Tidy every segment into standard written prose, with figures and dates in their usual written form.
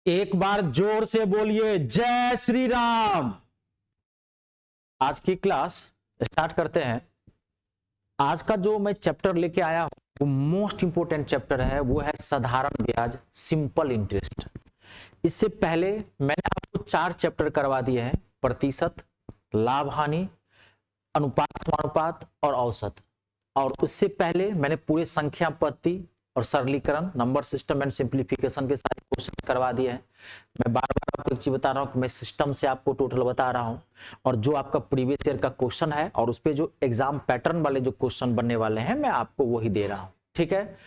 एक बार जोर से बोलिए जय श्री राम। आज की क्लास स्टार्ट करते हैं। आज का जो मैं चैप्टर लेके आया हूं वो मोस्ट इंपोर्टेंट चैप्टर है, वो है साधारण ब्याज, सिंपल इंटरेस्ट। इससे पहले मैंने आपको 4 चैप्टर करवा दिए हैं, प्रतिशत, लाभ हानि, अनुपात समानुपात और औसत। और उससे पहले मैंने पूरे संख्या पद्धति और सरलीकरण, नंबर सिस्टम एंड सिंप्लीफिकेशन के सारे क्वेश्चन करवा दिए हैं। मैं बार बार आपको एक चीज बता रहा हूं कि मैं सिस्टम से आपको टोटल बता रहा हूं, और जो आपका प्रीवियस ईयर का क्वेश्चन है और उस पे जो एग्जाम पैटर्न वाले जो क्वेश्चन बनने वाले हैं मैं आपको वही दे रहा हूं। ठीक है,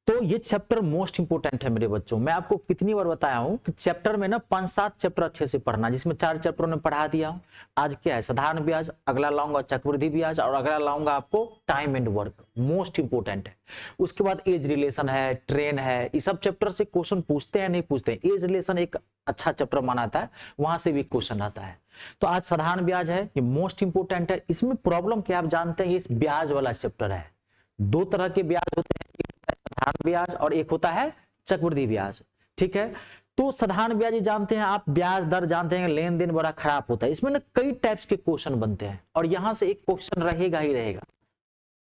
तो ये चैप्टर मोस्ट इंपोर्टेंट है मेरे बच्चों। मैं आपको कितनी बार बताया हूं कि चैप्टर में ना 5-7 चैप्टर अच्छे से पढ़ना, जिसमें 4 चैप्टरों ने पढ़ा दिया हूं। आज क्या है, साधारण ब्याज, अगला लाऊंगा चक्रवृद्धि ब्याज, और अगला लाऊंगा आपको time and work, most important है। उसके बाद एज रिलेशन है, ट्रेन है, ये सब चैप्टर से क्वेश्चन पूछते हैं नहीं पूछते हैं। एज रिलेशन एक अच्छा चैप्टर माना जाता है, वहां से भी क्वेश्चन आता है। तो आज साधारण ब्याज है, ये मोस्ट इंपोर्टेंट है। इसमें प्रॉब्लम क्या आप जानते हैं, ये ब्याज वाला चैप्टर है। 2 तरह के ब्याज होते हैं, साधारण ब्याज और एक होता है चक्रवृद्धि ब्याज। ठीक है, तो साधारण ब्याज जानते हैं आप, ब्याज दर जानते हैं, लेन देन बड़ा खराब होता है। इसमें ना कई टाइप्स के क्वेश्चन बनते हैं और यहां से एक क्वेश्चन रहेगा ही रहेगा।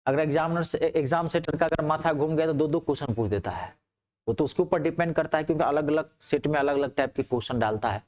अगर एग्जाम सेटर का अगर माथा घूम गया तो 2-2 क्वेश्चन पूछ देता है। वो तो उसके ऊपर डिपेंड करता है, क्योंकि अलग अलग सेट में अलग अलग टाइप के क्वेश्चन डालता है।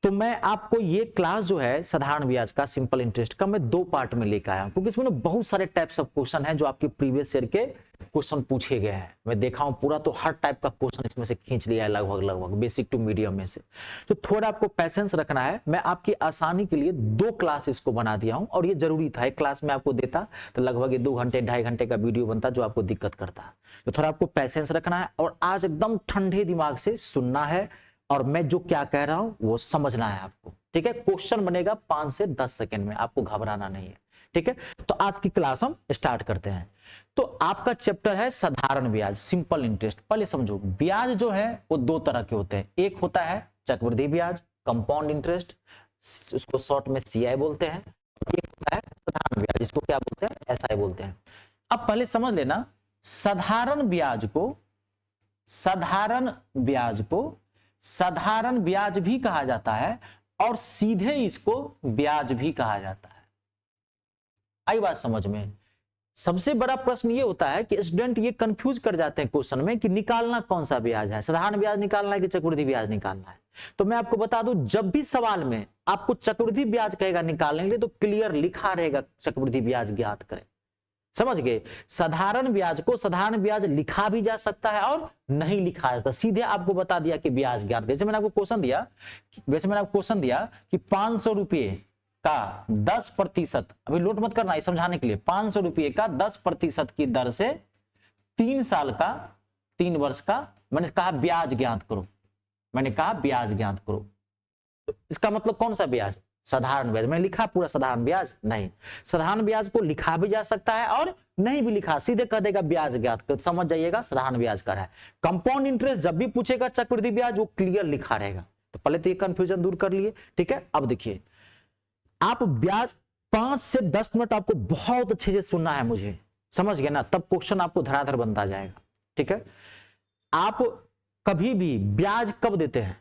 तो मैं आपको ये क्लास जो है साधारण ब्याज का, सिंपल इंटरेस्ट का, मैं 2 पार्ट में लेकर आया हूं, क्योंकि इसमें ना बहुत सारे टाइप्स ऑफ क्वेश्चन हैं जो आपके प्रीवियस ईयर के क्वेश्चन पूछे गए हैं। मैं देखा हूं पूरा, तो हर टाइप का क्वेश्चन इसमें से खींच लिया है, लगभग बेसिक टू मीडियम में से। तो थोड़ा आपको पैसेंस रखना है। मैं आपकी आसानी के लिए 2 क्लास इसको बना दिया हूं, और ये जरूरी था। एक क्लास में आपको देता तो लगभग 2 घंटे 2.5 घंटे का वीडियो बनता, जो आपको दिक्कत करता। तो थोड़ा आपको पैसेंस रखना है और आज एकदम ठंडे दिमाग से सुनना है, और मैं जो क्या कह रहा हूं वो समझना है आपको। ठीक है, क्वेश्चन बनेगा 5 से 10 सेकंड में, आपको घबराना नहीं है। ठीक है, तो आज की क्लास हम स्टार्ट करते हैं। तो आपका चैप्टर है साधारण ब्याज, सिंपल इंटरेस्ट। पहले समझो, ब्याज जो है वो 2 तरह के होते हैं। एक होता है चक्रवृद्धि ब्याज, कंपाउंड इंटरेस्ट, उसको शॉर्ट में CI बोलते हैं। एक होता है साधारण ब्याज, जिसको क्या बोलते हैं, SI बोलते हैं। अब पहले समझ लेना, साधारण ब्याज साधारण ब्याज भी कहा जाता है, और सीधे इसको ब्याज भी कहा जाता है। आई बात समझ में? सबसे बड़ा प्रश्न ये होता है कि स्टूडेंट ये कंफ्यूज कर जाते हैं क्वेश्चन में कि निकालना कौन सा ब्याज है, साधारण ब्याज निकालना है कि चक्रवृद्धि ब्याज निकालना है। तो मैं आपको बता दूं, जब भी सवाल में आपको चक्रवृद्धि ब्याज कहेगा निकालने के लिए, तो क्लियर लिखा रहेगा चक्रवृद्धि ब्याज ज्ञात करें। समझ गए? साधारण ब्याज को साधारण ब्याज लिखा भी जा सकता है और नहीं लिखा जाता, सीधे आपको बता दिया कि ब्याज ज्ञात। जैसे मैंने आपको क्वेश्चन दिया कि 500 रुपये का 10%, अभी नोट मत करना, समझाने के लिए, 500 रुपये का 10% की दर से 3 वर्ष का मैंने कहा ब्याज ज्ञात करो। तो इसका मतलब कौन सा ब्याज? साधारण ब्याज। मैं लिखा पूरा साधारण ब्याज? नहीं, साधारण ब्याज को लिखा भी जा सकता है और नहीं भी लिखा, सीधे कह देगा ब्याज ज्ञात कर, समझ जाइएगा साधारण ब्याज का है। कंपाउंड इंटरेस्ट जब भी पूछेगा चक्रवृद्धि ब्याज, वो क्लियर लिखा रहेगा। तो पहले तो ये कंफ्यूजन दूर कर लिए। ठीक है, अब देखिए, आप ब्याज 5 से 10 मिनट आपको बहुत अच्छे से सुनना है मुझे, समझ गए ना? तब क्वेश्चन आपको धराधर बनता जाएगा। ठीक है, आप कभी भी ब्याज कब देते हैं?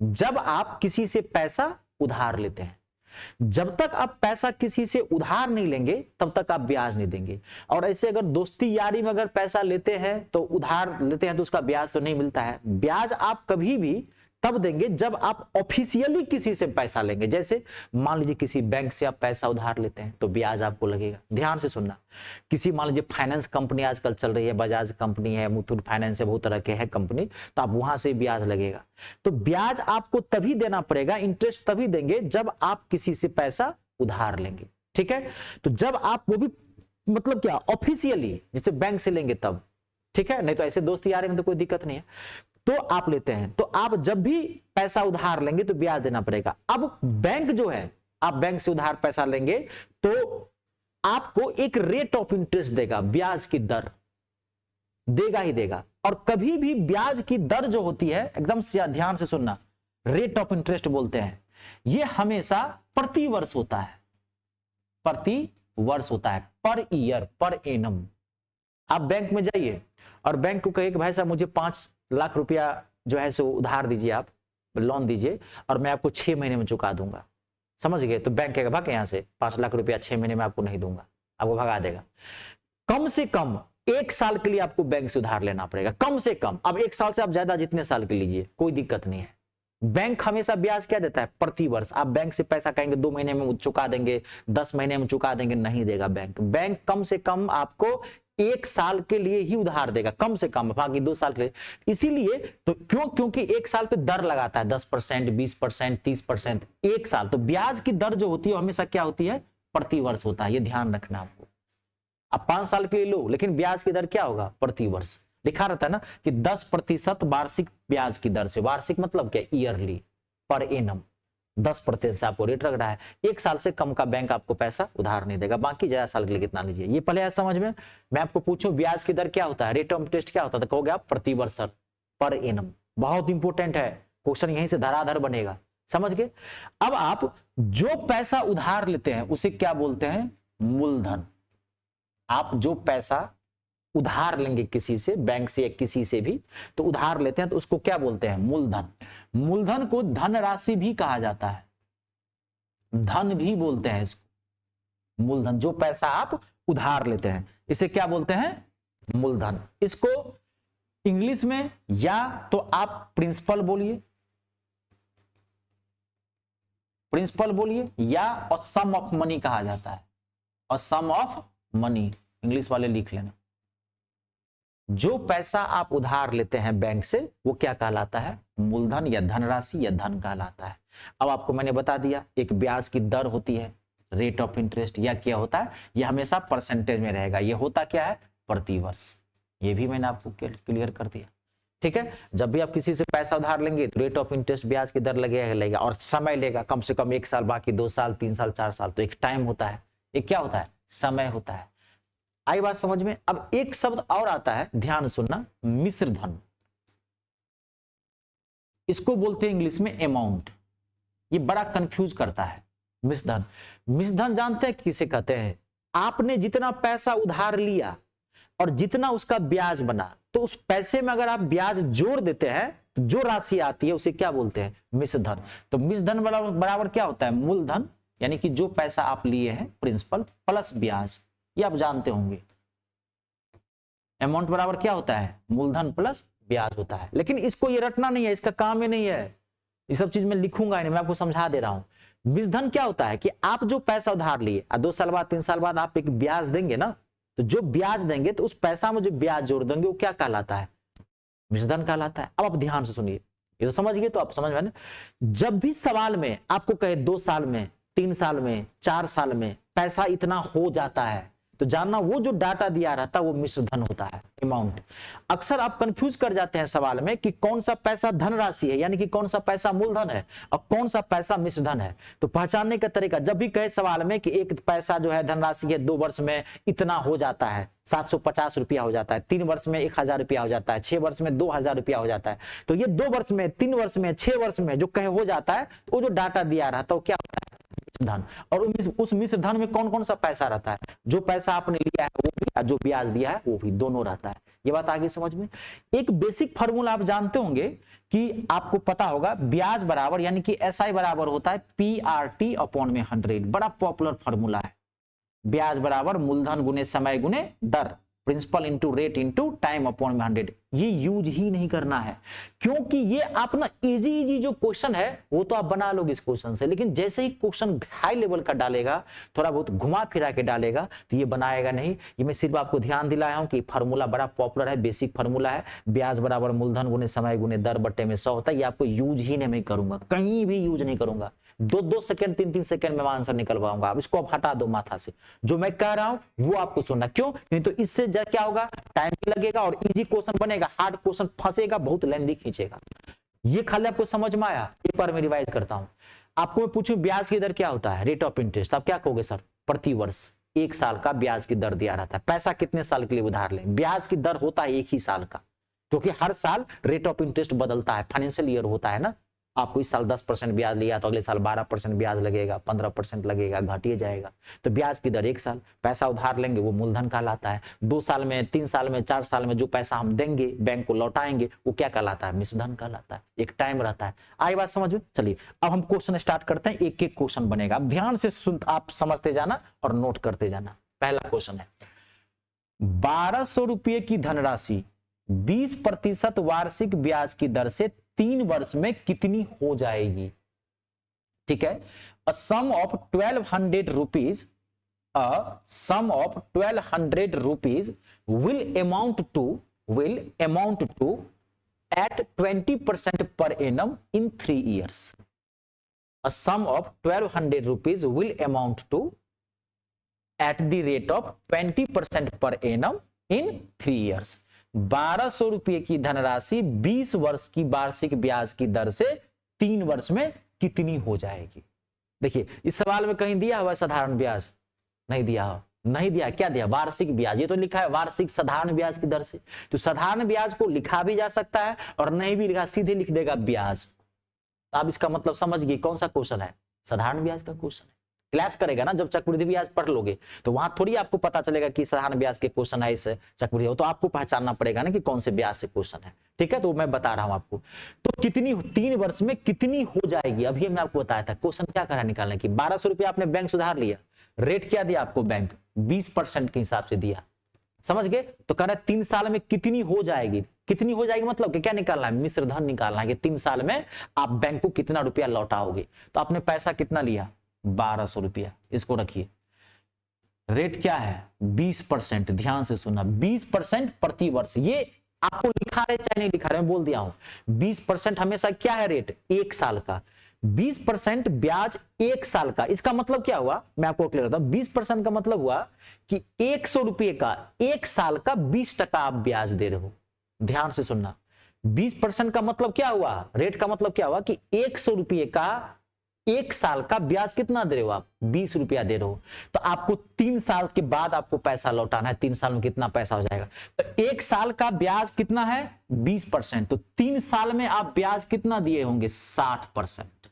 जब आप किसी से पैसा उधार लेते हैं। जब तक आप पैसा किसी से उधार नहीं लेंगे तब तक आप ब्याज नहीं देंगे। और ऐसे अगर दोस्ती यारी में अगर पैसा लेते हैं तो उधार लेते हैं तो उसका ब्याज तो नहीं मिलता है। ब्याज आप कभी भी तब देंगे जब आप ऑफिशियली किसी से पैसा लेंगे। जैसे मान लीजिए किसी बैंक से आप पैसा उधार लेते हैं तो ब्याज आपको लगेगा। ध्यान से सुनना, किसी मान लीजिए फाइनेंस कंपनी आजकल चल रही है, बजाज कंपनी है, मुथूट फाइनेंस है, बहुत तरह के है कंपनी, तो आप वहां से ब्याज लगेगा। तो ब्याज आपको तभी देना पड़ेगा, इंटरेस्ट तभी देंगे जब आप किसी से पैसा उधार लेंगे। ठीक है, तो जब आप वो भी मतलब क्या, ऑफिशियली जैसे बैंक से लेंगे तब। ठीक है, नहीं तो ऐसे दोस्त यारी में तो कोई दिक्कत नहीं है। तो आप लेते हैं, तो आप जब भी पैसा उधार लेंगे तो ब्याज देना पड़ेगा। अब बैंक जो है, आप बैंक से उधार पैसा लेंगे तो आपको एक रेट ऑफ इंटरेस्ट देगा, ब्याज की दर देगा ही देगा। और कभी भी ब्याज की दर जो होती है, एकदम से ध्यान से सुनना, रेट ऑफ इंटरेस्ट बोलते हैं, यह हमेशा प्रति वर्ष होता है, पर ईयर, पर एनम। आप बैंक में जाइए और बैंक को कहे कि भाई साहब मुझे लाख रुपया जो है सो उधार दीजिए, आप लोन दीजिए और मैं आपको 6 महीने में चुका दूंगा, समझ गए? तो बैंक कहेगा भाग यहाँ से, 5 लाख रुपया 6 महीने में आपको नहीं दूंगा, आपको भगा देगा। कम से कम 1 साल के लिए आपको बैंक से उधार लेना पड़ेगा, कम से कम। अब 1 साल से आप ज्यादा जितने साल के लीजिए, कोई दिक्कत नहीं है। बैंक हमेशा ब्याज क्या देता है? प्रति वर्ष। आप बैंक से पैसा कहेंगे 2 महीने में चुका देंगे, 10 महीने में चुका देंगे, नहीं देगा बैंक। बैंक कम से कम आपको 1 साल के लिए ही उधार देगा, कम से कम, बाकी 2 साल के लिए। इसीलिए तो क्योंकि 1 साल पे दर लगाता है 10%, 20%, 30%। 1 साल तो ब्याज की दर जो होती है हमेशा क्या होती है? प्रति वर्ष होता है, ये ध्यान रखना आपको। आप 5 साल के लिए लो, लेकिन ब्याज की दर क्या होगा? प्रति वर्ष। लिखा रहता है ना कि 10% वार्षिक ब्याज की दर से। वार्षिक मतलब क्या? ईयरली, पर एनम 10% से आपको रेट रख रहा है। 1 साल से कम का बैंक आपको पैसा उधार नहीं देगा, बाकी ज्यादा साल के लिए कितना लीजिए। ये पहले है समझ में। मैं आपको पूछूं ब्याज की दर क्या होता है, रेट ऑफ इंटरेस्ट क्या होता है, तो कहोगे आप प्रति वर्ष, पर एनम। बहुत इंपॉर्टेंट है, क्वेश्चन यहीं से धराधर बनेगा, समझ गए? अब आप जो पैसा उधार लेते हैं उसे क्या बोलते हैं? मूलधन। आप जो पैसा उधार लेंगे किसी से, बैंक से या किसी से भी, तो उधार लेते हैं तो उसको क्या बोलते हैं? मूलधन। मूलधन को धनराशि भी कहा जाता है, धन भी बोलते हैं इसको। मूलधन, जो पैसा आप उधार लेते हैं इसे क्या बोलते हैं? मूलधन। इसको इंग्लिश में या तो आप प्रिंसिपल बोलिए, प्रिंसिपल बोलिए, या और सम ऑफ मनी कहा जाता है, और सम ऑफ मनी इंग्लिश वाले लिख लेना। जो पैसा आप उधार लेते हैं बैंक से वो क्या कहलाता है? मूलधन या धनराशि या धन कहलाता है। अब आपको मैंने बता दिया, एक ब्याज की दर होती है, रेट ऑफ इंटरेस्ट, या क्या होता है? ये हमेशा परसेंटेज में रहेगा। ये होता क्या है? प्रति वर्ष। ये भी मैंने आपको क्लियर कर दिया, ठीक है? जब भी आप किसी से पैसा उधार लेंगे तो रेट ऑफ इंटरेस्ट, ब्याज की दर लगेगा और समय लेगा, कम से कम 1 साल, बाकी 2 साल, 3 साल, 4 साल। तो एक टाइम होता है, एक क्या होता है? समय होता है। आई बात समझ में? अब एक शब्द और आता है, ध्यान सुनना, मिश्र धन। इसको बोलते हैं इंग्लिश में अमाउंट। ये बड़ा कंफ्यूज करता है, मिश्र धन। मिश्र धन जानते हैं किसे कहते हैं? आपने जितना पैसा उधार लिया और जितना उसका ब्याज बना, तो उस पैसे में अगर आप ब्याज जोड़ देते हैं तो जो राशि आती है उसे क्या बोलते हैं? मिश्र धन। तो मिश्र धन बराबर क्या होता है? मूलधन, यानी कि जो पैसा आप लिए हैं प्रिंसिपल प्लस ब्याज, ये आप जानते होंगे। अमाउंट बराबर क्या होता है? मूलधन प्लस ब्याज होता है। लेकिन इसको ये रटना नहीं है, इसका काम ही नहीं है, ये सब चीज मैं लिखूंगा नहीं, मैं आपको समझा दे रहा हूं। मिश्र धन क्या होता है कि आप जो पैसा उधार लिए 2 साल बाद, 3 साल बाद आप एक ब्याज देंगे ना, तो जो ब्याज देंगे तो उस पैसा में जो ब्याज जोड़ देंगे वो क्या कहलाता है? मिश्र धन कहलाता है। अब आप ध्यान से सुनिए, ये तो समझ गए, तो आप समझ में। जब भी सवाल में आपको कहे 2 साल में, 3 साल में, 4 साल में पैसा इतना हो जाता है, तो जानना वो जो डाटा दिया रहता है वो मिश्र धन होता है, अमाउंट। अक्सर आप कंफ्यूज कर जाते हैं सवाल में कि कौन सा पैसा धनराशि है, यानी कि कौन सा पैसा मूलधन है और कौन सा पैसा मिश्र धन है। तो पहचानने का तरीका, जब भी कहे सवाल में कि एक पैसा जो है धनराशि है 2 वर्ष में इतना हो जाता है, 750 रुपया हो जाता है, 3 वर्ष में 1000 रुपया हो जाता है, 6 वर्ष में 2000 रुपया हो जाता है, तो ये 2 वर्ष में, 3 वर्ष में, 6 वर्ष में जो कहे हो जाता है, तो वो जो डाटा दिया रहता है वो क्या होता है? धन। और उस मिश्र धन में कौन कौन सा पैसा रहता है? जो पैसा आपने लिया है वो भी, जो ब्याज दिया है वो भी, दोनों रहता है। ये बात आगे समझ में। एक बेसिक फार्मूला आप जानते होंगे कि आपको पता होगा, ब्याज बराबर यानी कि SI बराबर होता है PRT अपॉन में 100। बड़ा पॉपुलर फार्मूला है। ब्याज बराबर मूलधन गुने समय गुने दर, principal into rate into time upon में 100। ये यूज ही नहीं करना है, क्योंकि ये आप ना इजी जो क्वेश्चन है वो तो आप बना लोगे इस क्वेश्चन से, लेकिन जैसे ही क्वेश्चन हाई लेवल का डालेगा, थोड़ा बहुत घुमा फिरा के डालेगा, तो ये बनाएगा नहीं। ये मैं सिर्फ आपको ध्यान दिलाया हूं कि फार्मूला बड़ा पॉपुलर है, बेसिक फार्मूला है। ब्याज बराबर मूलधन गुने समय गुने दर बट्टे में 100 होता है। ये आपको यूज ही नहीं करूंगा, कहीं भी यूज नहीं करूंगा। 2-2 सेकंड 3-3 सेकंड में आंसर निकलवाऊंगा। आप इसको आप हटा दो माथा से, जो मैं कह रहा हूं वो आपको सुनना। क्यों? नहीं तो इससे क्या होगा, टाइम लगेगा और इजी क्वेश्चन बनेगा, हार्ड क्वेश्चन फंसेगा, बहुत लेंथी खींचेगा। ये खाली आपको समझ में आया? एक बार मैं रिवाइज करता हूं। आपको मैं पूछूं ब्याज की दर क्या होता है? Rate of interest. आप क्या कहोगे? सर प्रति वर्ष 1 साल का ब्याज की दर दिया रहता है। पैसा कितने साल के लिए उधार लें? ब्याज की दर होता है 1 ही साल का, क्योंकि हर साल रेट ऑफ इंटरेस्ट बदलता है, फाइनेंशियल ईयर होता है ना, आपको इस साल 10% ब्याज लिया तो अगले साल 12% ब्याज लगेगा, 15% लगेगा, घटिए जाएगा। तो ब्याज की दर 1 साल, पैसा उधार लेंगे वो मूलधन कहलाता है। 2 साल में, 3 साल में, 4 साल में जो पैसा हम देंगे बैंक को लौटाएंगे वो क्या कहलाता है? मिश्रधन कहलाता है। एक टाइम रहता है। आई बात समझ में? चलिए अब हम क्वेश्चन स्टार्ट करते हैं। एक एक क्वेश्चन बनेगा, अब ध्यान से सुन, आप समझते जाना और नोट करते जाना। पहला क्वेश्चन है 1200 रुपये की धनराशि 20% वार्षिक ब्याज की दर से 3 वर्ष में कितनी हो जाएगी? ठीक है। A sum of 1200 rupees, will amount to at 20% per annum in 3 years. A sum of 1200 rupees will amount to at the rate of 20% per annum in 3 years. 1200 रुपये की धनराशि 20 वर्ष की वार्षिक ब्याज की दर से 3 वर्ष में कितनी हो जाएगी? देखिए इस सवाल में कहीं दिया हुआ साधारण ब्याज? नहीं दिया, नहीं दिया। क्या दिया? वार्षिक ब्याज। ये तो लिखा है वार्षिक साधारण ब्याज की दर से। तो साधारण ब्याज को लिखा भी जा सकता है और नहीं भी लिखा, सीधे लिख देगा ब्याज। आप इसका मतलब समझ गए कौन सा क्वेश्चन है? साधारण ब्याज का क्वेश्चन है। क्लास करेगा ना जब चक्रवृद्धि ब्याज पढ़ लोगे तो वहां थोड़ी आपको पता चलेगा कि साधारण ब्याज के क्वेश्चन है, इस चक्रवृद्धि हो तो आपको पहचानना पड़ेगा ना कि कौन से ब्याज से क्वेश्चन है। ठीक है, तो मैं बता रहा हूं आपको। तो कितनी 3 वर्ष में कितनी हो जाएगी? अभी हमने आपको बताया था। क्वेश्चन क्या करा निकालने की? 1200 रुपया आपने बैंक से उधार लिया, रेट क्या दिया आपको? बैंक 20% के हिसाब से दिया। समझ गए? तो कह रहा है 3 साल में कितनी हो जाएगी? कितनी हो जाएगी मतलब कि क्या निकालना है? मिश्रधन निकालना है कि 3 साल में आप बैंक को कितना रुपया लौटाओगे। तो आपने पैसा कितना लिया? 1200 रुपया। इसको रखिए। रेट क्या है? 20%। ध्यान से सुनना, 20% प्रति वर्ष। ये आपको लिखा है चाहे नहीं लिखा है, मैं बोल दिया हूं। 20% हमेशा क्या है? रेट 1 साल का। 20% ब्याज 1 साल का। इसका मतलब क्या हुआ? मैं आपको क्लियर करता हूं। 20% का मतलब हुआ कि 100 रुपये का 1 साल का 20% आप ब्याज दे रहे हो। ध्यान से सुनना, 20% का मतलब क्या हुआ? रेट का मतलब क्या हुआ कि 100 रुपये का 1 साल का ब्याज कितना दे रहे हो आप? 20 रुपया दे रहे हो। तो आपको 3 साल के बाद आपको पैसा लौटाना है। 3 साल में कितना पैसा हो जाएगा? तो 1 साल का ब्याज कितना है? 20%। तो 3 साल में आप ब्याज कितना दिए होंगे? 60%।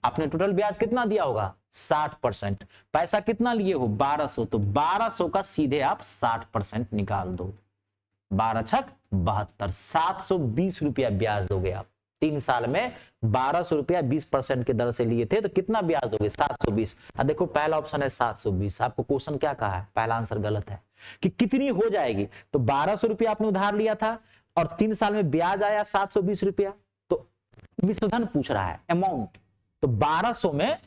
आपने टोटल ब्याज कितना दिया होगा? 60%। पैसा कितना लिए हो? 1200। तो 1200 का सीधे आप 60% निकाल दो। 12 छक 72, 720 रुपया ब्याज दोगे आप। 3 साल में 1200 रुपया 20% के दर से लिए थे तो कितना ब्याज दोगे? 720। अब देखो पहला ऑप्शन है 720। आपको क्वेश्चन क्या कहा है? पहला आंसर गलत है कि कितनी हो जाएगी। तो 1200 रुपया आपने उधार लिया था और 3 साल में ब्याज आया 720 रुपया। तो मिश्रधन पूछ रहा है, अमाउंट। तो 1200 में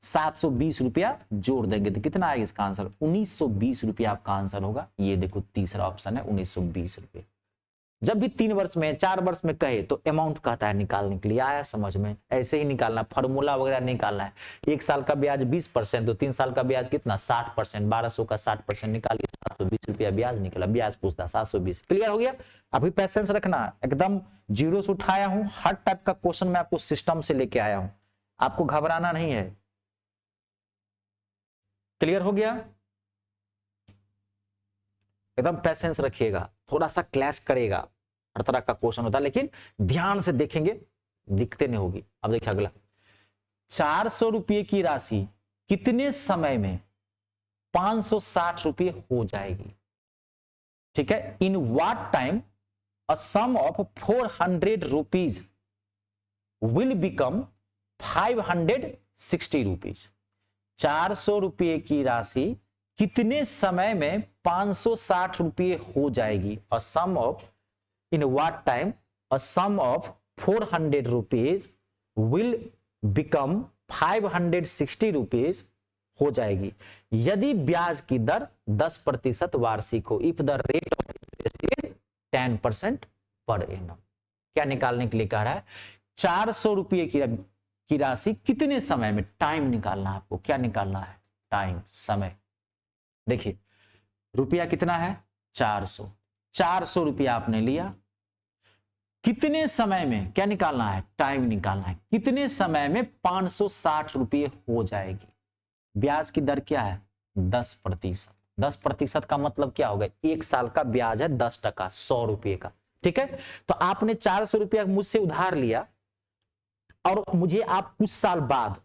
720 रुपया जोड़ देंगे तो कितना आएगा इसका आंसर? 1920 रुपया आपका आंसर होगा। ये देखो तीसरा ऑप्शन है 1920 रुपये। जब भी 3 वर्ष में 4 वर्ष में कहे तो अमाउंट कहता है निकालने के लिए। आया समझ में? ऐसे ही निकालना, फॉर्मूला वगैरह निकालना है। 1 साल का ब्याज 20%, तो 3 साल का ब्याज कितना? 60%। 1200 का 60% निकालिए, 720 रुपया ब्याज निकला। ब्याज पूछता 720। क्लियर हो गया? अभी पैसेंस रखना, एकदम जीरो से उठाया हूं। हर टाइप का क्वेश्चन मैं आपको सिस्टम से लेके आया हूं, आपको घबराना नहीं है। क्लियर हो गया? एकदम पैसेंस रखिएगा, थोड़ा सा क्लैश करेगा। हर तरह का क्वेश्चन होता है लेकिन ध्यान से देखेंगे, दिक्कतें नहीं होगी। अब देखिए अगला, 400 रुपये की राशि कितने समय में 560 रुपये हो जाएगी? ठीक है। In what time a sum of 400 rupees will become 560 rupees. 400 रुपये की राशि कितने समय में 560 रुपये हो जाएगी? A sum of, in what time a sum of 400 rupees will become 560 rupees हो जाएगी यदि ब्याज की दर 10% वार्षिक हो। If the rate of interest is 10% per annum. क्या निकालने के लिए कह रहा है? 400 रुपये की राशि कितने समय में, टाइम निकालना है आपको। क्या निकालना है? टाइम, समय। देखिए रुपया कितना है? 400। 400 रुपया आपने लिया, कितने समय में, क्या निकालना है? टाइम निकालना है। कितने समय में 560 रुपये हो जाएगी? ब्याज की दर क्या है? 10%। 10% का मतलब क्या होगा? 1 साल का ब्याज है 10%, 100 रुपये का। ठीक है। तो आपने 400 रुपया मुझसे उधार लिया और मुझे आप कुछ साल बाद,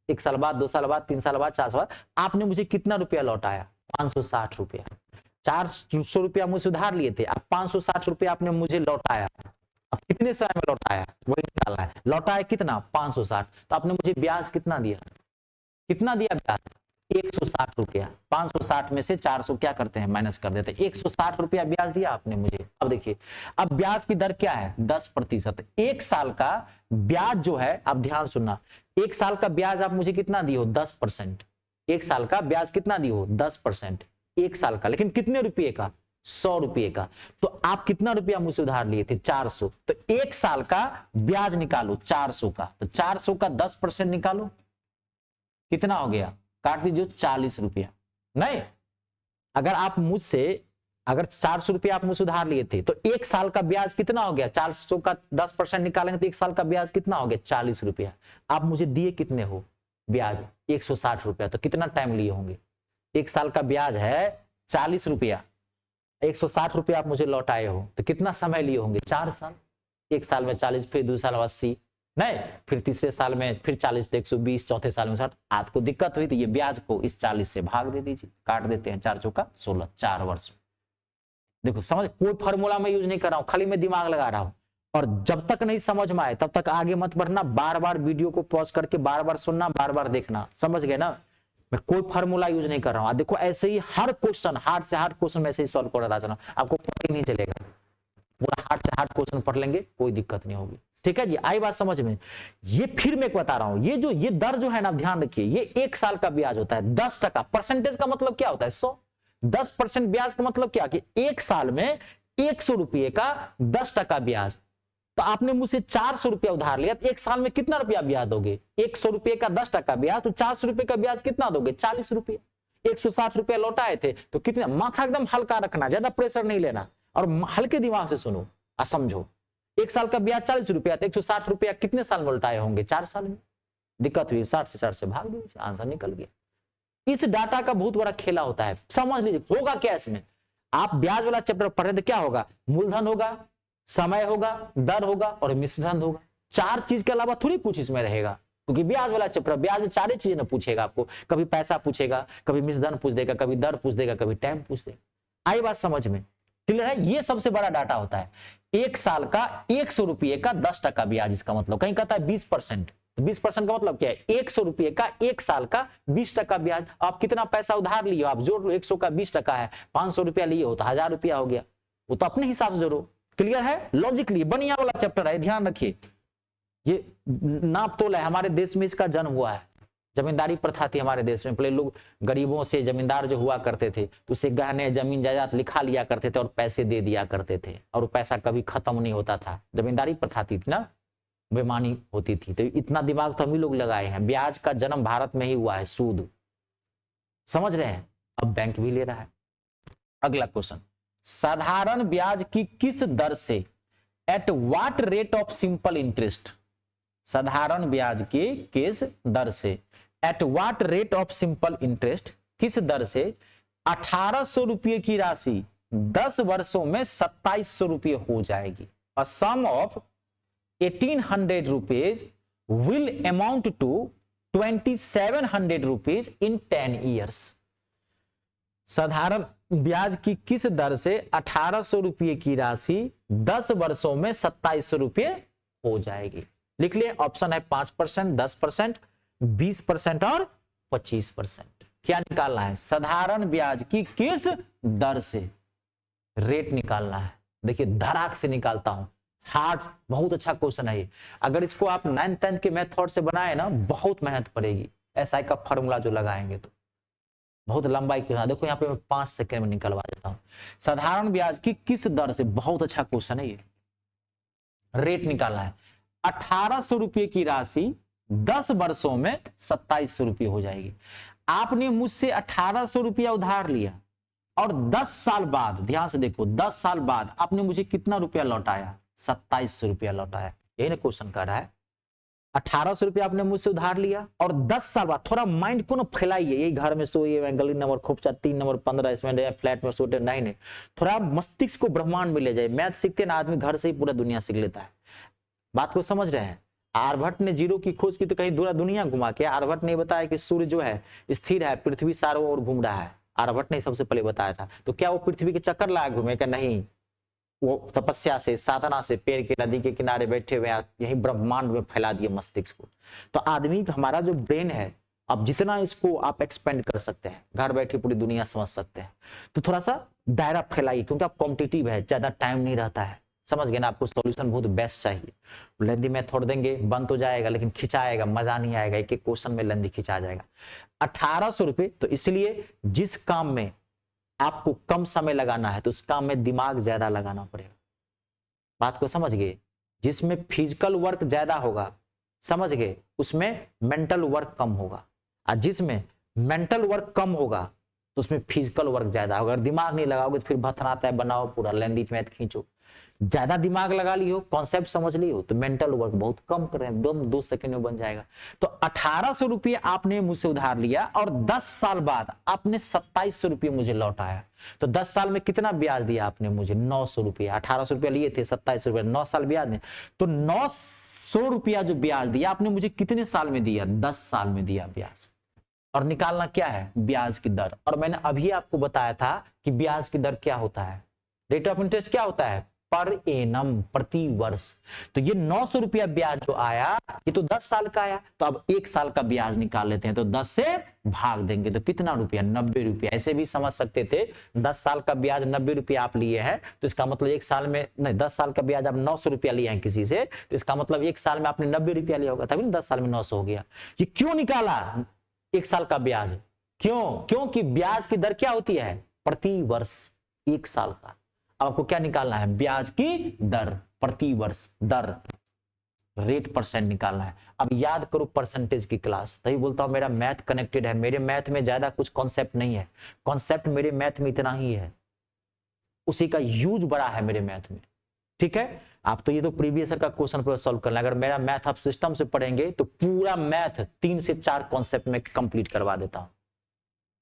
1 साल बाद, 2 साल बाद, 3 साल बाद, 4 साल बाद, आपने मुझे कितना रुपया लौटाया? 560 रुपया। 400 रुपया मुझसे उधार लिए थे, अब 560 रुपया आपने मुझे लौटाया। अब कितने समय में लौटाया वही निकालना है। लौटाया कितना? 560। तो आपने मुझे ब्याज कितना दिया? कितना दिया ब्याज? 160 रुपया। 560 में से 400 क्या करते हैं? माइनस कर देते हैं। 160 रुपया ब्याज दिया आपने मुझे। अब देखिए, अब ब्याज की दर क्या है? 10%। 1 साल का ब्याज जो है, आप ध्यान सुनना, 1 साल का ब्याज आप मुझे कितना दिए हो? 10%। 1 साल का ब्याज कितना दिए हो? 10%। 1 साल का, लेकिन कितने रुपये का? 100 रुपये का। तो आप कितना रुपया मुझसे उधार लिए थे? 400। तो 1 साल का ब्याज निकालो 400 का, तो 400 का 10% निकालो, कितना हो गया? काट दीजिए 40 रुपया। नहीं, अगर आप मुझसे, अगर 400 रुपया आप मुझसे उधार लिए थे, तो 1 साल का ब्याज कितना हो गया? 400 का 10% निकालेंगे तो 1 साल का ब्याज कितना हो गया? 40 रुपया। आप मुझे दिए कितने हो ब्याज? 160 रुपया। तो कितना टाइम लिए होंगे? 1 साल का ब्याज है 40 रुपया, 160 रुपया आप मुझे लौटाए हो, तो कितना समय लिए होंगे? 4 साल। 1 साल में 40, फिर 2 साल में 80, नहीं, फिर तीसरे साल में फिर 40 तो 120, चौथे साल में 60। आपको दिक्कत हुई तो ये ब्याज को इस 40 से भाग दे दीजिए, काट देते हैं। 4 चौका 16, 4 वर्ष। देखो समझ, कोई फार्मूला में यूज नहीं कर रहा हूं, खाली मैं दिमाग लगा रहा हूं। और जब तक नहीं समझ में आए तब तक आगे मत बढ़ना, बार बार वीडियो को पॉज करके बार बार सुनना, बार बार देखना। समझ गए ना? मैं कोई फार्मूला यूज नहीं कर रहा हूं। देखो ऐसे ही हर क्वेश्चन, हार्ड से हार्ड क्वेश्चन ऐसे ही सॉल्व कर रहा था, आपको पता ही नहीं चलेगा। पूरा हार्ड से हार्ड क्वेश्चन पढ़ लेंगे, कोई दिक्कत नहीं होगी। ठीक है जी, आई बात समझ में? ये फिर मैं बता रहा हूं, ये दर जो है ना, ध्यान रखिए, ये 1 साल का ब्याज होता है 10%। परसेंटेज का मतलब क्या होता है? 100। 10% ब्याज का मतलब क्या कि 1 साल में 100 रुपये का 10% ब्याज। तो आपने मुझसे 400 रुपया उधार लिया, तो 1 साल में कितना रुपया ब्याज दोगे? 100 रुपये का 10% ब्याज, तो 400 रुपये का ब्याज कितना दोगे? 40 रुपये। 160 रुपया लौटाए थे, तो कितना? माथा एकदम हल्का रखना, ज्यादा प्रेशर नहीं लेना, और हल्के दिमाग से सुनो और समझो। 1 साल का ब्याज 40 रुपया, तो 160 रुपया कितने साल में लौटाए होंगे? 4 साल में। दिक्कत हुई 60 से भाग दीजिए, आंसर निकल गया। इस डाटा का बहुत बड़ा खेला होता है, समझ लीजिए। होगा क्या इसमें? आप ब्याज वाला चैप्टर पढ़ रहे तो क्या होगा? मूलधन होगा, समय होगा, दर होगा और मिश्रण होगा। 4 चीज के अलावा थोड़ी कुछ इसमें रहेगा, क्योंकि ब्याज वाला चैप्टर, ब्याज में 4 चीजें ना पूछेगा आपको। कभी पैसा पूछेगा, कभी मिश्रण पूछ देगा, कभी दर पूछ देगा, कभी टाइम पूछ देगा। आई बात समझ में? क्लियर है? ये सबसे बड़ा डाटा होता है। 1 साल का 100 रुपये का 10% ब्याज, इसका मतलब कहीं कहता है 20%। 20% का मतलब क्या है? 100 रुपये का 1 साल का 20% ब्याज। आप कितना पैसा उधार लिए हो? आप जोड़ लो, 100 का 20% है, 500 रुपया लिए हो तो 1000 रुपया हो गया। वो तो अपने हिसाब से जोड़ो। क्लियर है? लॉजिकली बढ़िया वाला चैप्टर है, ध्यान रखिए। ये नाप तोल है, हमारे देश में इसका जन्म हुआ है। जमींदारी प्रथा थी हमारे देश में, पहले लोग गरीबों से, जमींदार जो हुआ करते थे, तो उससे गहने, जमीन जायदाद लिखा लिया करते थे और पैसे दे दिया करते थे, और वो पैसा कभी खत्म नहीं होता था। जमींदारी प्रथा थी ना, बेईमानी होती थी। तो इतना दिमाग तो हम ही लोग लगाए हैं। ब्याज का जन्म भारत में ही हुआ है, सूद। समझ रहे हैं? अब बैंक भी ले रहा है। अगला क्वेश्चन, साधारण ब्याज की किस दर से, at what rate of simple interest? साधारण ब्याज की किस दर से, at what rate of simple interest, किस दर से 1800 रुपये की राशि 10 वर्षों में 2700 रुपये हो जाएगी। A sum of 1800 rupees will amount to 2700 rupees in 10 years. साधारण ब्याज की किस दर से 1800 रुपये की राशि 10 वर्षों में 2700 रुपये हो जाएगी? लिख लिए, ऑप्शन है 5%, 10%, 20% और 25%। क्या निकालना है? साधारण ब्याज की किस दर से रेट निकालना है। देखिए धड़ाक से निकालता हूं, हार्ड, बहुत अच्छा क्वेश्चन है ये। अगर इसको आप 9th 10th के मेथड से बनाए ना, बहुत मेहनत पड़ेगी। एसआई का फॉर्मूला जो लगाएंगे तो बहुत लंबाई के। देखो यहाँ पे मैं 5 सेकंड में निकलवा देता हूं। साधारण ब्याज की किस दर से, बहुत अच्छा क्वेश्चन है ये, रेट निकालना है। 1800 रुपये की राशि 10 वर्षों में 2700 रुपये हो जाएगी। आपने मुझसे 1800 रुपया उधार लिया और 10 साल बाद, ध्यान से देखो, 10 साल बाद आपने मुझे कितना रुपया लौटाया? 2700 रुपया लौटाया। यही ना क्वेश्चन कर रहा है। 1800 रुपया आपने मुझसे उधार लिया और 10 साल बाद, थोड़ा माइंड को ना फैलाइए। यही घर में सोइए, गली नंबर खोपचा 3 नंबर 15 इसमें फ्लैट में सोते, नहीं, थोड़ा मस्तिष्क को ब्रह्मांड में ले जाए। मैथ सीखते ना आदमी, घर से ही पूरा दुनिया सीख लेता है। बात को समझ रहे हैं? आर्यभट्ट ने जीरो की खोज की तो कहीं पूरा दुनिया घुमा के। आर्यभट्ट ने बताया कि सूर्य जो है स्थिर है, पृथ्वी चारों ओर घूम रहा है। आर्यभट्ट ने सबसे पहले बताया था। तो क्या वो पृथ्वी के चक्कर लगा घूमे? क्या नहीं, वो तपस्या से, साधना से, पेड़ के, नदी के किनारे बैठे हुए यही ब्रह्मांड में फैला दिए मस्तिष्क को। तो आदमी हमारा जो ब्रेन है, अब जितना इसको आप एक्सपेंड कर सकते हैं, घर बैठे पूरी दुनिया समझ सकते हैं। तो थोड़ा सा दायरा फैलाइए, क्योंकि आप कॉम्पिटिटिव है, ज्यादा टाइम नहीं रहता है। समझ गए ना? आपको सॉल्यूशन बहुत बेस्ट चाहिए। लेंदी मेथड देंगे, बन तो जाएगा लेकिन खिंचाएगा, मजा नहीं आएगा। एक एक क्वेश्चन में लेंदी खिंचा जाएगा। 1800 रुपये। तो इसलिए जिस काम में आपको कम समय लगाना है तो उस काम में दिमाग ज्यादा लगाना पड़ेगा। बात को समझ गए? जिसमें फिजिकल वर्क ज्यादा होगा, समझ गए, उसमें मेंटल वर्क कम होगा। और जिसमें मेंटल वर्क कम होगा तो उसमें फिजिकल वर्क ज्यादा होगा। अगर दिमाग नहीं लगाओगे तो फिर भथनाता है, बनाओ पूरा लेंदी मैथ खींचो। ज्यादा दिमाग लगा लियो, कॉन्सेप्ट समझ लियो, तो मेंटल वर्क बहुत कम करें, 2 सेकंड में बन जाएगा। तो 1800 रुपये आपने मुझसे उधार लिया और 10 साल बाद आपने 2700 रुपये मुझे लौटाया। तो 10 साल में कितना ब्याज दिया आपने मुझे? 900 रुपये। 1800 रुपया लिए थे, 2700 रुपये, 9 साल ब्याज ने। तो 900 रुपया जो ब्याज दिया आपने मुझे कितने साल में दिया? 10 साल में दिया ब्याज। और निकालना क्या है? ब्याज की दर। और मैंने अभी आपको बताया था कि ब्याज की दर क्या होता है, रेट ऑफ इंटरेस्ट क्या होता है? पर एनम, प्रति वर्ष। तो ये 900 रुपया ब्याज जो आया, ये तो 10 साल का आया। तो अब 1 साल का ब्याज निकाल लेते हैं। तो 10 से भाग देंगे तो कितना रुपया? 90 रुपया। ऐसे भी समझ सकते थे, 10 साल का ब्याज 90 रुपया आप लिए हैं, तो इसका मतलब 1 साल में नहीं, 10 साल का ब्याज आप 900 रुपया लिए हैं किसी से, तो इसका मतलब 1 साल में आपने 90 रुपया लिया होगा, तभी 10 साल में 900 हो गया। ये क्यों निकाला 1 साल का ब्याज? क्यों? क्योंकि ब्याज की दर क्या होती है? प्रति वर्ष 1 साल का। आपको क्या निकालना है? ब्याज की दर, प्रति वर्ष दर, रेट परसेंट निकालना है। अब याद करो परसेंटेज की क्लास, तभी बोलता हूं मेरा मैथ कनेक्टेड है। मेरे मैथ में ज्यादा कुछ कॉन्सेप्ट नहीं है, कॉन्सेप्ट मेरे मैथ में इतना ही है, उसी का यूज बड़ा है मेरे मैथ में। ठीक है? आप तो ये तो प्रीवियस ईयर का क्वेश्चन पेपर सॉल्व करना है। अगर मेरा मैथ आप सिस्टम से पढ़ेंगे तो पूरा मैथ 3 से 4 कॉन्सेप्ट में कंप्लीट करवा देता हूं।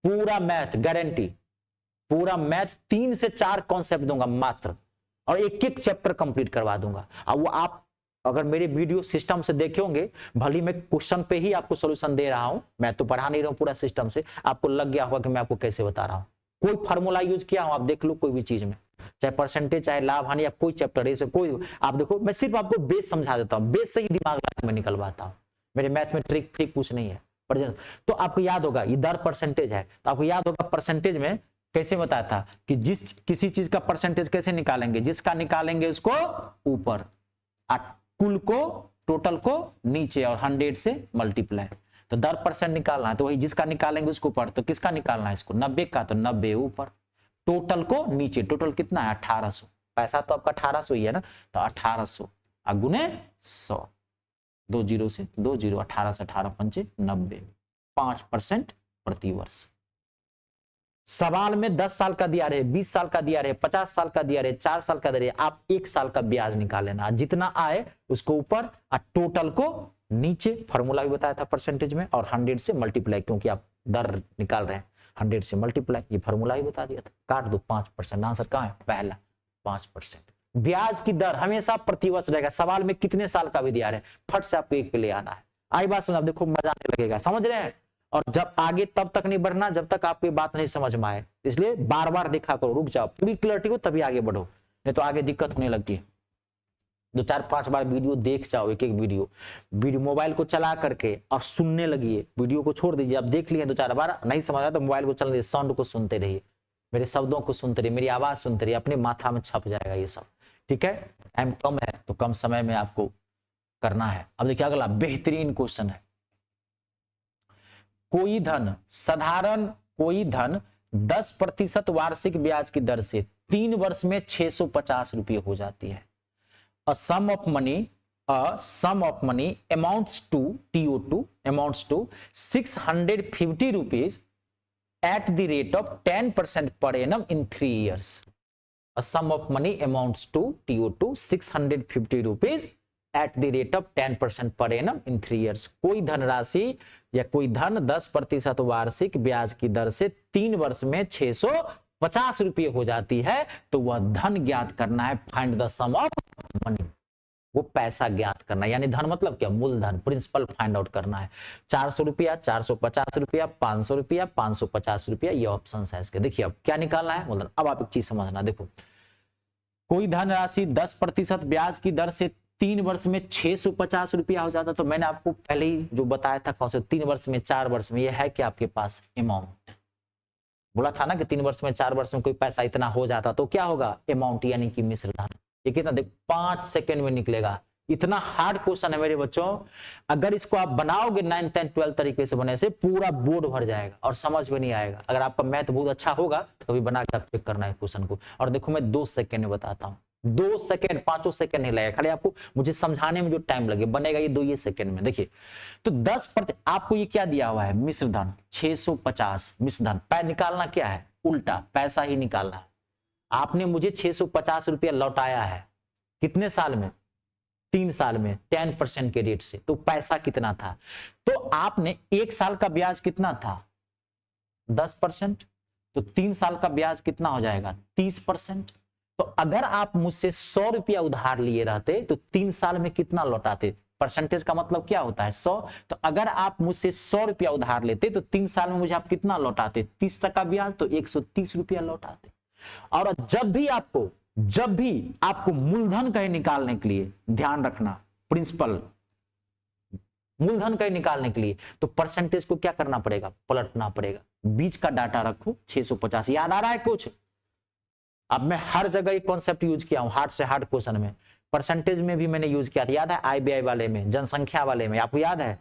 पूरा मैथ गारंटी, पूरा मैथ 3 से 4 कॉन्सेप्ट दूंगा मात्र, और एक एक चैप्टर कंप्लीट करवा दूंगा। अब वो आप अगर मेरे वीडियो सिस्टम से देखे होंगे, भली मैं क्वेश्चन पे ही आपको सॉल्यूशन दे रहा हूं, मैं तो पढ़ा नहीं रहा हूं पूरा सिस्टम से, आपको लग गया होगा कि मैं आपको कैसे बता रहा हूं। कोई फार्मूला यूज किया हूं, आप देख लो कोई भी चीज में, चाहे परसेंटेज, चाहे लाभ हानि, या कोई चैप्टर है, कोई आप देखो, मैं सिर्फ आपको बेस समझा देता हूं, बेस से ही दिमाग में निकलवाता हूं। मेरे मैथ में ट्रिक फ्रिक कुछ नहीं है। तो आपको याद होगा ये दर परसेंटेज है, तो आपको याद होगा परसेंटेज में कैसे बताया था कि जिस किसी चीज का परसेंटेज कैसे निकालेंगे? जिसका निकालेंगे उसको ऊपर, कुल को, टोटल को नीचे, और 100 से मल्टीप्लाई। तो दर परसेंट निकालना है, तो वही जिसका निकालेंगे उसको ऊपर। तो किसका निकालना है इसको? 90 का, तो 90 ऊपर, टोटल को नीचे। टोटल कितना है? 1800। पैसा तो आपका 1800 ही है ना, तो 1800 गुने 100, 2 जीरो से 2 जीरो, 18 से 18 पंचे 90, 5% प्रति वर्ष। सवाल में 10 साल का दिया रहे, 20 साल का दिया रहे, 50 साल का दिया रहे, 4 साल का दिया रहे, आप 1 साल का ब्याज निकाल लेना। जितना आए उसको ऊपर और टोटल को नीचे। फॉर्मूला भी बताया था परसेंटेज में, और 100 से मल्टीप्लाई, क्योंकि आप दर निकाल रहे हैं, 100 से मल्टीप्लाई, ये फॉर्मूला ही बता दिया था। काट दो 5%। आंसर कहां है? पहला 5%। ब्याज की दर हमेशा प्रतिवर्ष रहेगा। सवाल में कितने साल का भी दिया रहे, फट से आपको एक पे ले आना है। आई बात समझ? देखो मजा आने लगेगा, समझ रहे हैं? और जब आगे तब तक नहीं बढ़ना जब तक आपकी बात नहीं समझ में आए, इसलिए बार बार देखा करो, रुक जाओ, पूरी क्लैरिटी हो तभी आगे बढ़ो, नहीं तो आगे दिक्कत होने लगती है। 2 4 5 बार वीडियो देख जाओ, एक एक वीडियो मोबाइल को चला करके और सुनने लगिए, वीडियो को छोड़ दीजिए। अब देख लिए 2 4 बार, नहीं समझ आया तो मोबाइल को चला दीजिए, साउंड को सुनते रहिए, मेरे शब्दों को सुनते रहिए, मेरी आवाज सुनते रहिए, अपने माथा में छप जाएगा ये सब। ठीक है? टाइम कम है तो कम समय में आपको करना है। अब देखिए अगला बेहतरीन क्वेश्चन है। कोई धन 10% वार्षिक ब्याज की दर से 3 वर्ष में 650 रुपये हो जाती है। A sum of money amounts to TO2 amounts to 650 rupees at the rate of 10% per annum in 3 years. A sum of money amounts to TO2 650 rupees at the rate of 10% per annum in 3 years. कोई धनराशि या कोई धन 10% वार्षिक ब्याज की दर से 3 वर्ष में 650 रुपये हो जाती है, तो वह धन ज्ञात करना है। Find the sum of money. वो पैसा ज्ञात करना है, यानी धन मतलब क्या, मूलधन, प्रिंसिपल फाइंड आउट करना है। 400 रुपया, 450 रुपया, 500 रुपया, 550 रुपया, ये ऑप्शन है इसके। देखिए अब क्या निकालना है, मूलधन। अब आप एक चीज समझना, देखो कोई धनराशि 10% ब्याज की दर से 3 वर्ष में 650 रुपया हो जाता, तो मैंने आपको पहले ही जो बताया था, कौन से 3 वर्ष में, 4 वर्ष में, ये है कि आपके पास अमाउंट बोला था ना कि 3 वर्ष में, 4 वर्ष में कोई पैसा इतना हो जाता तो क्या होगा, अमाउंट यानी कि मिश्र धन। ये कितना, देख 5 सेकंड में निकलेगा। इतना हार्ड क्वेश्चन है मेरे बच्चों, अगर इसको आप बनाओगे 9, 10, 12 तरीके से बने से पूरा बोर्ड भर जाएगा और समझ में नहीं आएगा। अगर आपका मैथ बहुत अच्छा होगा तो कभी बना के चेक करना है क्वेश्चन को। और देखो मैं 2 सेकंड में बताता हूँ, 2 सेकंड, 5 सेकंड नहीं लगेगा, खाली आपको मुझे समझाने में जो टाइम लगे बनेगा ये 2 सेकंड में। देखिए तो 10% आपको ये क्या दिया हुआ है, मिश्र धन 650 मिश्र धन। निकालना क्या है, उल्टा पैसा ही निकालना है। आपने मुझे 650 रुपया लौटाया है, कितने साल में, 3 साल में, 10% के रेट से। तो पैसा कितना था, तो आपने 1 साल का ब्याज कितना था, 10%, तो 3 साल का ब्याज कितना हो जाएगा, 30%। तो अगर आप मुझसे 100 रुपया उधार लिए रहते तो 3 साल में कितना लौटाते, परसेंटेज का मतलब क्या होता है, 100। तो अगर आप मुझसे 100 रुपया उधार लेते तो 3 साल में मुझे आप कितना लौटाते, 30% ब्याज, तो 130 रुपया लौटाते। और जब भी आपको मूलधन कहीं निकालने के लिए, ध्यान रखना, प्रिंसिपल मूलधन कहीं निकालने के लिए तो परसेंटेज को क्या करना पड़ेगा, पलटना पड़ेगा। बीच का डाटा रखो 650, याद आ रहा है कुछ। अब मैं हर जगह ये कॉन्सेप्ट यूज किया हूं, हार्ड से हार्ड क्वेश्चन में, परसेंटेज में भी मैंने यूज किया था, याद है, आईबीआई वाले में, जनसंख्या वाले में, आपको याद है।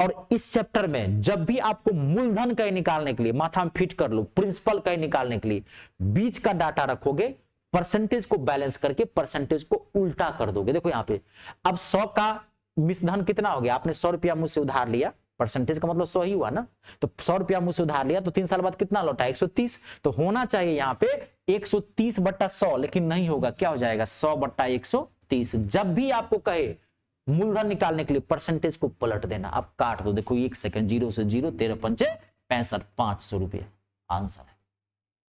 और इस चैप्टर में जब भी आपको मूलधन कहीं निकालने के लिए, माथा में फिट कर लो, प्रिंसिपल कहीं निकालने के लिए बीच का डाटा रखोगे, परसेंटेज को बैलेंस करके परसेंटेज को उल्टा कर दोगे। देखो यहाँ पे अब 100 का मिश्र धन कितना हो गया, आपने 100 रुपया मुझसे उधार लिया, परसेंटेज का मतलब 100 ही हुआ ना, तो 100 रुपया मुझसे उधार लिया तो 3 साल बाद कितना लौटा, 130। तो होना चाहिए यहाँ पे 130/100, लेकिन नहीं होगा, क्या हो जाएगा, 100/130। जब भी आपको कहे मूलधन निकालने के लिए परसेंटेज को पलट देना, आप काट दो। देखो 1 सेकंड, 0 से 0, 13 पंचे 65, 500 रुपया आंसर है।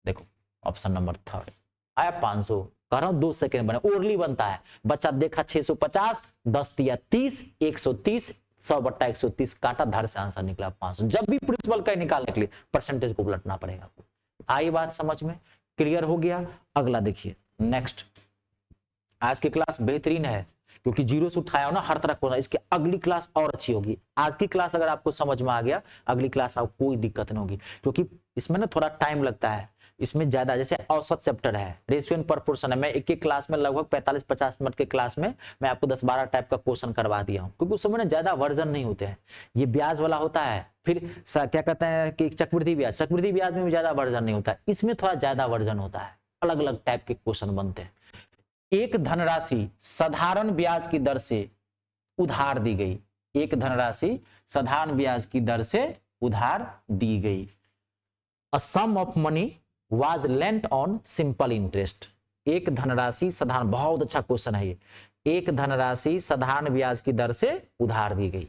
देखो ऑप्शन नंबर 3 आया 500, कह रहा हूं 2 सेकंड बने, ओरली बनता है। बच्चा देखा 650, 10 दिया 30, 130, 100/130 काटा, धर से आंसर निकला 500। जब भी प्रिंसिपल का निकालने के लिए परसेंटेज को पलटना पड़ेगा आपको। आई बात समझ में, क्लियर हो गया। अगला देखिए, नेक्स्ट। आज की क्लास बेहतरीन है क्योंकि 0 से उठाया हो ना हर तरह को, इसकी अगली क्लास और अच्छी होगी। आज की क्लास अगर आपको समझ में आ गया, अगली क्लास आपको कोई दिक्कत नहीं होगी, क्योंकि इसमें ना थोड़ा टाइम लगता है, इसमें ज्यादा, जैसे औसत चैप्टर है, रेशियो एंड प्रोपोर्शन है। मैं एक एक क्लास में लगभग 45-50 मिनट के क्लास में मैं आपको 10-12 टाइप का क्वेश्चन करवा दिया हूं, क्योंकि उस समय ना ज्यादा वर्जन नहीं होते हैं। ये ब्याज वाला होता है, फिर क्या कहते हैं कि चक्रवृद्धि ब्याज में भी ज्यादा वर्जन नहीं होता है, इसमें थोड़ा ज्यादा वर्जन होता है, अलग अलग टाइप के क्वेश्चन बनते हैं। एक धनराशि साधारण ब्याज की दर से उधार दी गई, एक धनराशि साधारण ब्याज की दर से उधार दी गई। A sum of money was lent on simple interest. एक धनराशि साधारण, बहुत अच्छा क्वेश्चन है ये, एक धनराशि साधारण ब्याज की दर से उधार दी गई।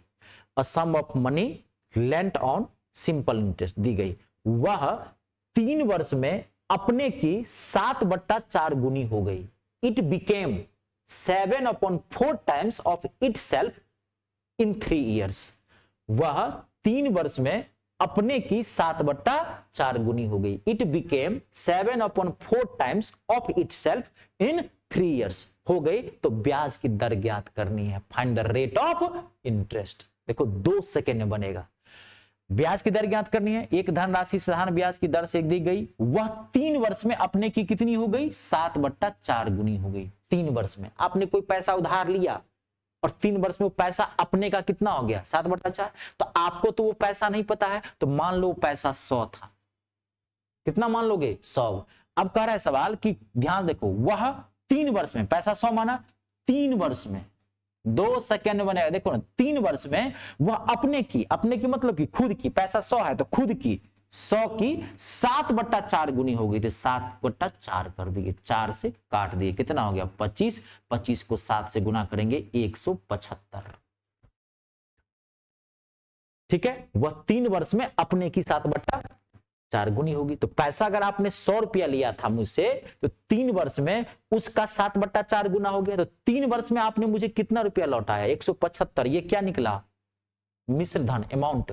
A sum of money lent on simple interest दी गई, वह 3 वर्ष में अपने की 7/4 गुनी हो गई। It became 7/4 times of itself in 3 years। वह 3 वर्ष में अपने की 7/4 गुनी हो गई। It became 7/4 times of itself in 3 years हो गई। तो ब्याज की दर ज्ञात करनी है, find the rate of interest. देखो 2 सेकेंड में बनेगा। ब्याज की दर ज्ञात करनी है, एक धनराशि साधारण ब्याज की दर से दी गई, वह 3 वर्ष में अपने की कितनी हो गई, 7/4 गुनी हो गई। 3 वर्ष में आपने कोई पैसा उधार लिया और 3 वर्ष में वो पैसा अपने का कितना हो गया, 7/4। तो आपको तो वो पैसा नहीं पता है, तो मान लो पैसा 100 था, कितना मान लोगे, 100। अब कह रहा है सवाल कि ध्यान देखो, वह 3 वर्ष में, पैसा 100 माना, 3 वर्ष में, 2 सेकेंड में बनेगा। देखो ना, 3 वर्ष में वह अपने की मतलब कि खुद की, पैसा 100 है तो खुद की 100 की 7/4 गुनी हो गई, तो 7/4 कर दिए, 4 से काट दिए, कितना हो गया, 25। 25 को 7 से गुना करेंगे 175। ठीक है, वह 3 वर्ष में अपने की 7/4 4 गुनी होगी। तो पैसा अगर आपने 100 रुपया लिया था मुझसे, तो 3 वर्ष में उसका 7/4 गुना हो गया। तो 3 वर्ष में आपने मुझे कितना रुपया लौटाया? 175। ये क्या निकला? मिश्र धन अमाउंट।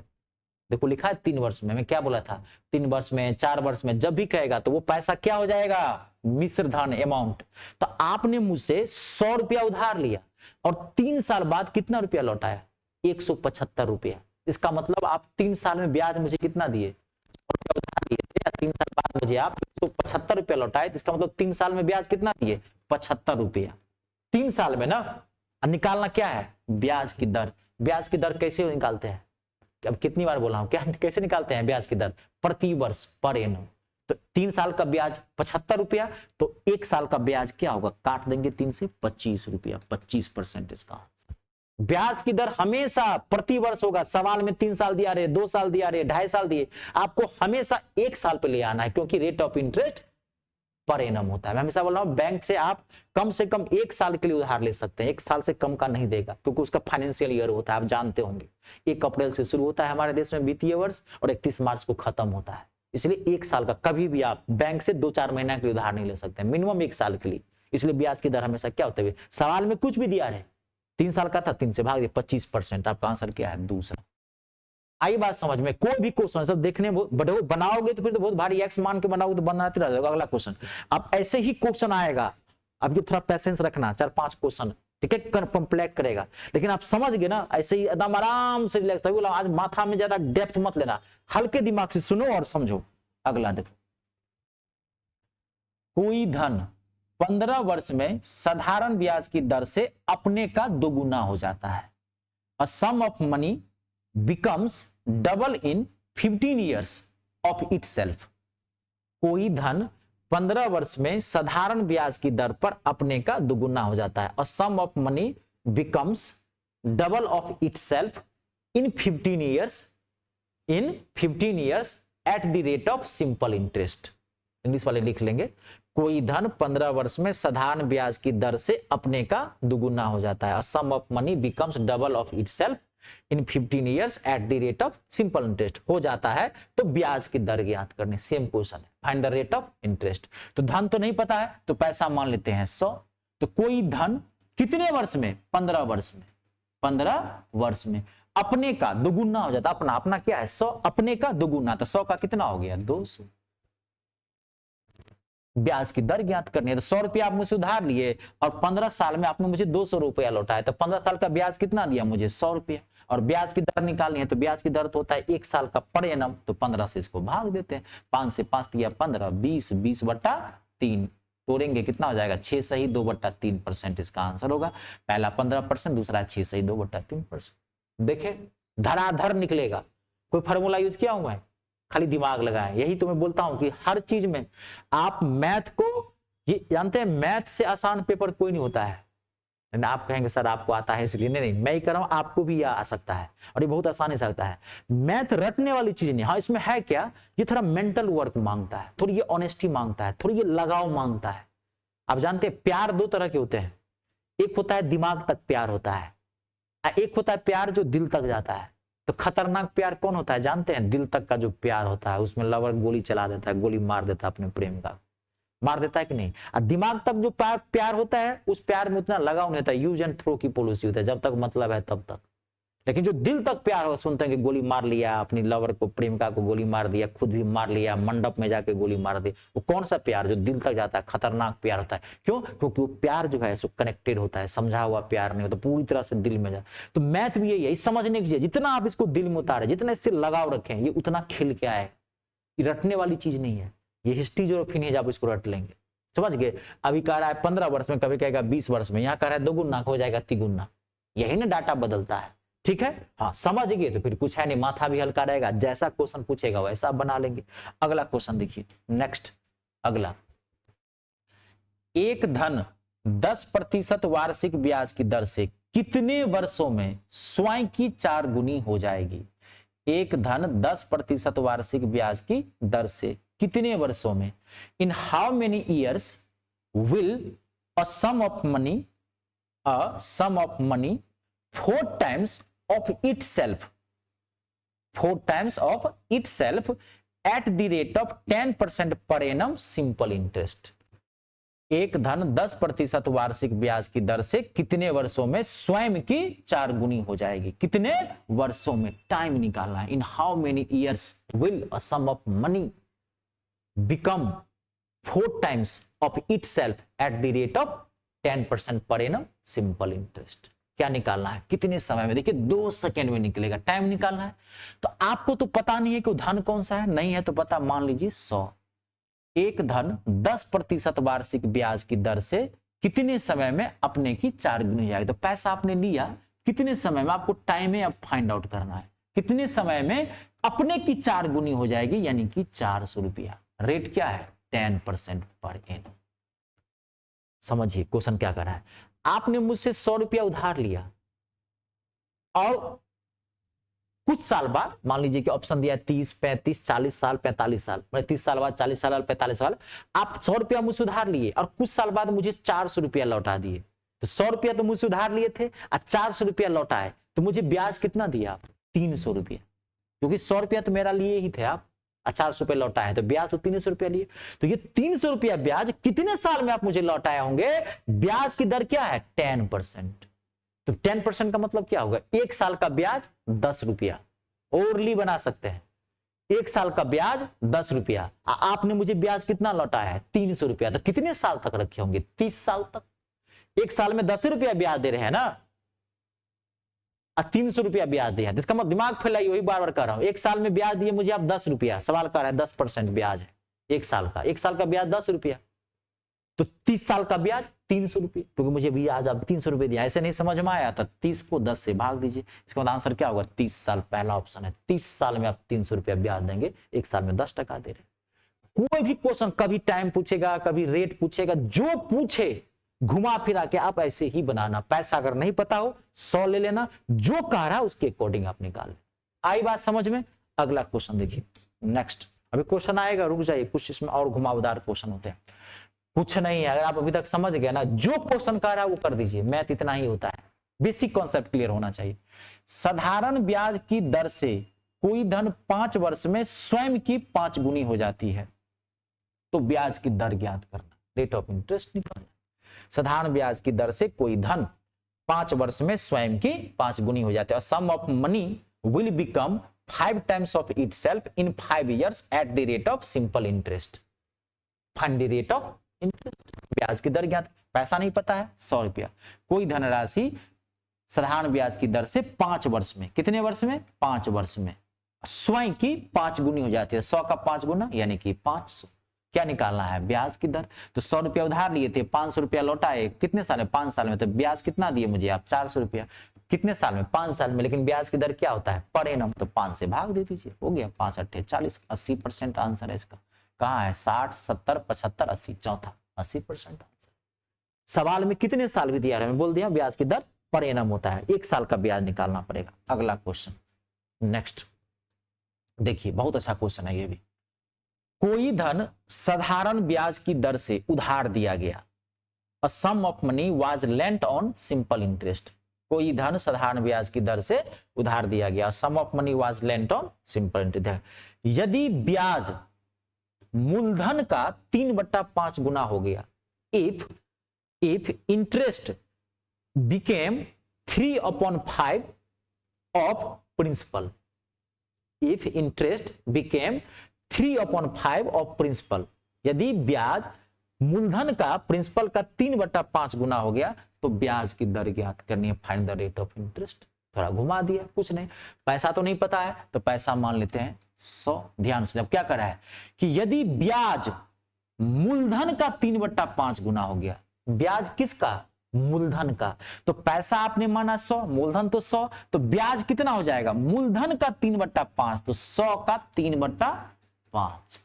देखो लिखा है 3 वर्ष में, मैं क्या बोला था? 3 वर्ष में, 4 वर्ष में, जब भी कहेगा तो वो पैसा क्या हो जाएगा? मिश्र धन अमाउंट। तो आपने मुझसे 100 रुपया उधार लिया और 3 साल बाद कितना रुपया लौटाया? 175 रुपया। इसका मतलब आप 3 साल में ब्याज मुझे कितना दिए? 100 रुपया उधार दिए थे, 3 साल बाद मुझे आप 175 रुपया लौटाए। तो इसका मतलब 3 साल में ब्याज कितना दिए? 75 रुपया 3 साल में ना। निकालना क्या है? ब्याज की दर। ब्याज की दर कैसे निकालते हैं? अब कितनी बार बोला हूं, क्या कैसे निकालते हैं ब्याज की दर? प्रति वर्ष, पर एनम। तो 3 साल का ब्याज 75 रुपया, तो 1 साल का ब्याज क्या होगा? काट देंगे 3 से 25 रुपया, 25% इसका। ब्याज की दर हमेशा प्रति वर्ष होगा। सवाल में 3 साल दिया रहे, 2 साल दिया रहे, 2.5 साल दिए, आपको हमेशा 1 साल पे ले आना है, क्योंकि rate of interest per annum होता है। मैं हमेशा बोल रहा हूं बैंक से आप कम से कम 1 साल के लिए उधार ले सकते हैं, 1 साल से कम का नहीं देगा, क्योंकि उसका फाइनेंशियल ईयर होता है, आप जानते होंगे 1 अप्रैल से शुरू होता है हमारे देश में वित्तीय वर्ष और 31 मार्च को खत्म होता है। इसलिए 1 साल का कभी भी आप बैंक से 2-4 महीना के लिए उधार नहीं ले सकते, मिनिमम 1 साल के लिए। इसलिए ब्याज की दर हमेशा क्या होता है? सवाल में कुछ भी दिया रहे, 3 साल का था, 3 से भाग दिए, 25%। आपका आंसर क्या है? दूसरा। आई बात समझ में? कोई भी क्वेश्चन सब देखने बनाओगे तो फिर तो बहुत भारी एक्स मान के बनाओगे तो बनाते रह जाओगे। अगला क्वेश्चन, अब ऐसे ही क्वेश्चन आएगा, अब ये थोड़ा पैसेंस रखना, 4-5 क्वेश्चन, ठीक है, कंप्लीट करेगा। लेकिन आप समझ गए ना, ऐसे ही एकदम आराम से रिलैक्स। बोला आज माथा में ज्यादा डेप्थ मत लेना, हल्के दिमाग से सुनो और समझो। अगला देखो, कोई धन 15 वर्ष में साधारण ब्याज की दर से अपने का दोगुना हो जाता है। A sum of money becomes double in 15 years of itself। कोई धन 15 वर्ष में साधारण ब्याज की दर पर अपने का दुगुना हो जाता है। A sum of money becomes double of itself in 15 years at the rate of simple interest। English वाले लिख लेंगे, कोई धन 15 वर्ष में साधारण ब्याज की दर से अपने का दुगुना हो जाता है। A sum of money becomes double of itself in 15 years eight the rate of simple interest. हो जाता है तो ब्याज की दर ज्ञात करने। सेम क्वेश्चन है, find the rate of interest. तो धन तो नहीं पता है तो पैसा मान लेते हैं 100। तो कोई धन कितने वर्ष में? 15 वर्ष में। 15 वर्ष में अपने का दुगुना हो जाता। अपना क्या है? 100, अपने का दुगुना, तो 100 का कितना हो गया? 200। ब्याज की दर ज्ञात करनी है। तो 100 रुपया आप मुझसे उधार लिए और 15 साल में आपने मुझे 200 रुपया लौटाया, तो 15 साल का ब्याज कितना दिया मुझे? 100 रुपया। और ब्याज की दर निकालनी है तो ब्याज की दर तो होता है 1 साल का पर एनम। तो 15 से इसको भाग देते हैं, 5 से 5 दिया 15, 20, 20/3 तोड़ेंगे कितना हो जाएगा? 6 सही 2/3% इसका आंसर होगा। पहला 15%, दूसरा 6 सही 2/3%। देखे धराधर निकलेगा। कोई फॉर्मूला यूज किया हुआ है? खाली दिमाग लगाएं। यही तो मैं बोलता हूं कि हर चीज में आप मैथ को, ये जानते हैं मैथ से आसान पेपर कोई नहीं होता है। आप कहेंगे सर आपको आता है इसलिए, नहीं, मैं ही कर रहा हूं, आपको भी आ सकता है और ये बहुत आसानी से आता है। मैथ रटने वाली चीज नहीं। हाँ इसमें है क्या, ये थोड़ा मेंटल वर्क मांगता है, थोड़ी ये ऑनेस्टी मांगता है, थोड़ी ये लगाव मांगता है। आप जानते हैं प्यार 2 तरह के होते हैं, एक होता है दिमाग तक प्यार होता है, एक होता है प्यार जो दिल तक जाता है। तो खतरनाक प्यार कौन होता है जानते हैं? दिल तक का जो प्यार होता है, उसमें लवर गोली चला देता है, गोली मार देता है अपने प्रेम का, मार देता है कि नहीं। और दिमाग तक जो प्यार होता है, उस प्यार में उतना लगाव नहीं होता, यूज एंड थ्रो की पॉलिसी होता है, जब तक मतलब है तब तक। लेकिन जो दिल तक प्यार हो, सुनते हैं कि गोली मार लिया, अपनी लवर को, प्रेमिका को गोली मार दिया, खुद भी मार लिया, मंडप में जाके गोली मार दी, वो कौन सा प्यार? जो दिल तक जाता है, खतरनाक प्यार होता है। क्यों? क्योंकि वो प्यार जो है सो कनेक्टेड होता है, समझा हुआ प्यार नहीं होता, पूरी तरह से दिल में जाता। तो मैथ भी यही है, समझने की चीज, जितना आप इसको दिल में उतारे, जितना इससे लगाव रखें, ये उतना खिल के आएगा। ये रटने वाली चीज नहीं है, ये हिस्ट्री जो फिनिश आप इसको रट लेंगे। समझ गए? अभी कह रहा है 15 वर्ष में, कभी कहेगा 20 वर्ष में, यहाँ कह रहा है दोगुना, हो जाएगा तिगुना। यही ना डाटा बदलता है, ठीक है। हाँ समझ गए तो फिर कुछ है नहीं, माथा भी हल्का रहेगा, जैसा क्वेश्चन पूछेगा वैसा बना लेंगे। अगला क्वेश्चन देखिए, नेक्स्ट अगला, एक धन 10% वार्षिक ब्याज की दर से कितने वर्षों में स्वयं की 4 गुनी हो जाएगी? एक धन 10% वार्षिक ब्याज की दर से कितने वर्षों में? In how many years will a sum of money 4 times of itself at the rate of 10% per annum simple interest. एक धन 10% वार्षिक ब्याज की दर से कितने वर्षों में स्वयं की 4 गुनी हो जाएगी? कितने वर्षों में? टाइम निकालना है। In how many years will a sum of money become 4 times of itself at the rate of 10% per annum simple interest? क्या निकालना है? कितने समय में? देखिए 2 सेकेंड में निकलेगा। टाइम निकालना है। तो आपको तो पता नहीं है कि धन कौन सा है, नहीं है तो पता, मान लीजिए 100। एक धन 10% वार्षिक ब्याज की दर से कितने समय में अपने की 4 गुनी हो जाएगी? तो पैसा आपने लिया, कितने समय में? आपको टाइम में अब फाइंड आउट करना है। कितने समय में अपने की 4 गुनी हो जाएगी, यानी कि 400 रुपया। रेट क्या है? 10% पर एनम। समझिए क्वेश्चन क्या कर रहा है। आपने मुझसे 100 रुपया उधार लिया और कुछ साल बाद, मान लीजिए कि ऑप्शन दिया 30, 35, 40 साल, 45 साल, 30 साल बाद, 40 साल, 45 साल, आप 100 रुपया मुझसे उधार लिए और कुछ साल बाद मुझे 400 रुपया लौटा दिए। तो 100 रुपया तो मुझसे उधार लिए थे और 400 रुपया लौटाए, तो मुझे ब्याज कितना दिया आप? 300 रुपया। क्योंकि 100 रुपया तो मेरा लिए ही थे आप, 400 रुपया लौटाए, तो ब्याज तो 300 रुपया लिए। तो ये 300 रुपया ब्याज कितने साल में आप मुझे लौटाए होंगे? ब्याज की दर क्या है? 10%। तो 10% का मतलब क्या होगा? एक साल का ब्याज 10 रुपया। ओरली बना सकते हैं, एक साल का ब्याज 10 रुपया। आपने मुझे ब्याज कितना लौटाया है? 300 रुपया। तो कितने साल तक रखे होंगे? 30 साल तक। एक साल में 10 रुपया ब्याज दे रहे हैं ना, 300 रुपया ब्याज दिया, जिसका मतलब दिमाग फैलाई, वही बार बार कर रहा हूं। एक साल में ब्याज दिए मुझे आप 10 रुपया, सवाल कर रहा है 10% ब्याज है एक साल का। एक साल का ब्याज 10 रुपया, तो 30 साल का ब्याज 300 रुपये, क्योंकि मुझे ब्याज आप 300 रुपये दिया। ऐसे नहीं समझ में आया? तो 30 को 10 से भाग दीजिए। इसका मतलब आंसर क्या होगा? 30 साल। पहला ऑप्शन है। 30 साल में आप 300 रुपया ब्याज देंगे, एक साल में 10% दे रहे। कोई भी क्वेश्चन, कभी टाइम पूछेगा, कभी रेट पूछेगा, जो पूछे घुमा फिरा के आप ऐसे ही बनाना। पैसा अगर नहीं पता हो 100 ले लेना, जो कह रहा उसके अकॉर्डिंग आप निकाल। आई बात समझ में? अगला क्वेश्चन देखिए। नेक्स्ट अभी क्वेश्चन आएगा, रुक जाइए, कुछ इसमें और घुमावदार क्वेश्चन होते हैं। कुछ नहीं है, अगर आप अभी तक समझ गए ना, जो क्वेश्चन कह रहा है वो कर दीजिए। मैथ इतना ही होता है, बेसिक कॉन्सेप्ट क्लियर होना चाहिए। साधारण ब्याज की दर से कोई धन 5 वर्ष में स्वयं की 5 गुनी हो जाती है, तो ब्याज की दर ज्ञात करना, रेट ऑफ इंटरेस्ट निकालना। साधारण ब्याज की दर से कोई धन 5 वर्ष में स्वयं की 5 गुनी हो जाती है। Sum of money will become 5 times of itself in 5 years at the rate of simple interest. Find the rate of interest. ब्याज की दर ज्ञात। पैसा नहीं पता है, 100 रुपया। कोई धनराशि साधारण ब्याज की दर से 5 वर्ष में, कितने वर्ष में? 5 वर्ष में स्वयं की 5 गुनी हो जाती है। 100 का 5 गुना यानी कि 500। क्या निकालना है? ब्याज की दर। तो 100 रुपया उधार लिए थे, 500 रुपया लौटाए, कितने साल में? 5 साल में। तो ब्याज कितना दिए मुझे आप? 400 रुपया। कितने साल में? 5 साल में। लेकिन ब्याज की दर क्या होता है? Per annum. तो 5 से भाग दे दीजिए, हो गया। 5 8 40, 80% आंसर है इसका। कहाँ है? 60, 70, 75, 80, चौथा 80% आंसर। सवाल में कितने साल भी दिया है, मैं बोल दिया ब्याज की दर पर एनम होता है, एक साल का ब्याज निकालना पड़ेगा। अगला क्वेश्चन नेक्स्ट देखिए, बहुत अच्छा क्वेश्चन है ये भी। कोई धन साधारण ब्याज की दर से उधार दिया गया, a sum of money was lent on simple interest. कोई धन साधारण ब्याज की दर से उधार दिया गया, sum of money was lent on simple interest. यदि ब्याज मूलधन का 3/5 गुना हो गया, if interest became 3/5 of principal, if interest became 3/5 of principal, यदि ब्याज मूलधन का प्रिंसिपल का 3/5 गुना हो गया, तो ब्याज की दर ज्ञात करनी है। Find the rate of interest. थोड़ा घुमा दिया, कुछ नहीं, पैसा तो नहीं पता है तो पैसा मान लेते हैं 100। ध्यान से, अब क्या कर रहा है कि यदि ब्याज मूलधन का 3/5 गुना हो गया, ब्याज किसका? मूलधन का। तो पैसा आपने माना 100, मूलधन तो 100, तो ब्याज कितना हो जाएगा? मूलधन का 3/5, तो 100 का 3/5।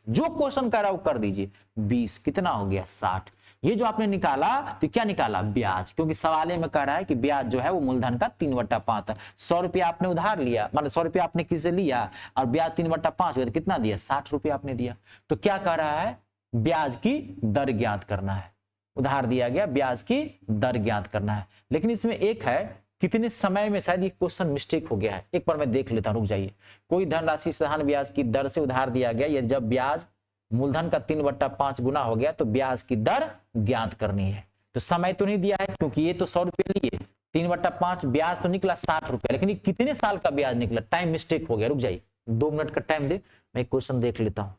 जो क्वेश्चन कर रहा है वो कर दीजिए। 20 कितना हो गया? 60। ये जो आपने निकाला तो क्या निकाला? ब्याज, क्योंकि सवाले में कह रहा है कि ब्याज जो है वो मूलधन का 3/5 है। 100 रुपया आपने उधार लिया, मतलब 100 रुपया आपने किससे लिया और ब्याज 3/5 हुआ, तो कितना दिया? 60 रुपया आपने दिया। तो क्या कह रहा है? ब्याज की दर ज्ञात करना है। उधार दिया गया, ब्याज की दर ज्ञात करना है। लेकिन इसमें एक है कितने समय में, शायद ये क्वेश्चन मिस्टेक हो गया है, एक बार मैं देख लेता हूं, रुक जाइए। कोई धनराशि साधारण ब्याज की दर से उधार दिया गया, ये जब ब्याज मूलधन का 3/5 गुना हो गया तो ब्याज की दर ज्ञात करनी है। तो समय तो नहीं दिया है क्योंकि ये तो 100 रुपये लिए, 3/5 ब्याज तो निकला 60 रुपया, लेकिन ये कितने साल का ब्याज निकला, टाइम मिस्टेक हो गया। रुक जाइए 2 मिनट का टाइम दे, मैं क्वेश्चन देख लेता हूं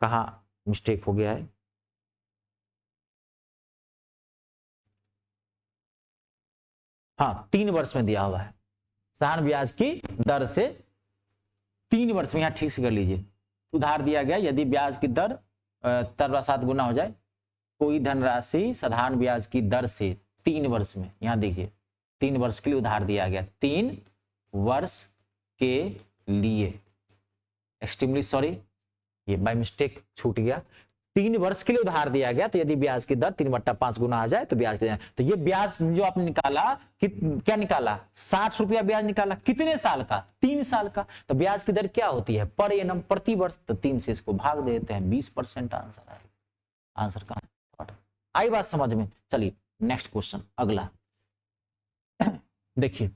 कहां मिस्टेक हो गया है। हाँ 3 वर्ष में दिया हुआ है, साधारण ब्याज की दर से 3 वर्ष में, यहां ठीक से कर लीजिए। उधार दिया गया, यदि ब्याज की दर 7 गुना हो जाए, कोई धनराशि साधारण ब्याज की दर से 3 वर्ष में, यहां देखिए 3 वर्ष के लिए उधार दिया गया, 3 वर्ष के लिए, एक्सट्रीमली सॉरी ये बाय मिस्टेक छूट गया, 3 वर्ष के लिए उधार दिया गया, तो यदि ब्याज की दर 3/5 गुना आ जाए तो ब्याज की, तो ये ब्याज जो आपने निकाला क्या निकाला, 60 रुपया ब्याज निकाला, कितने साल का, 3 साल का। तो ब्याज की दर क्या होती है, पर एनम, प्रति वर्ष, तो 3 से इसको भाग देते हैं, 20% आंसर आएगा। आंसर कहां आई, बात समझ में। चलिए नेक्स्ट क्वेश्चन अगला देखिए,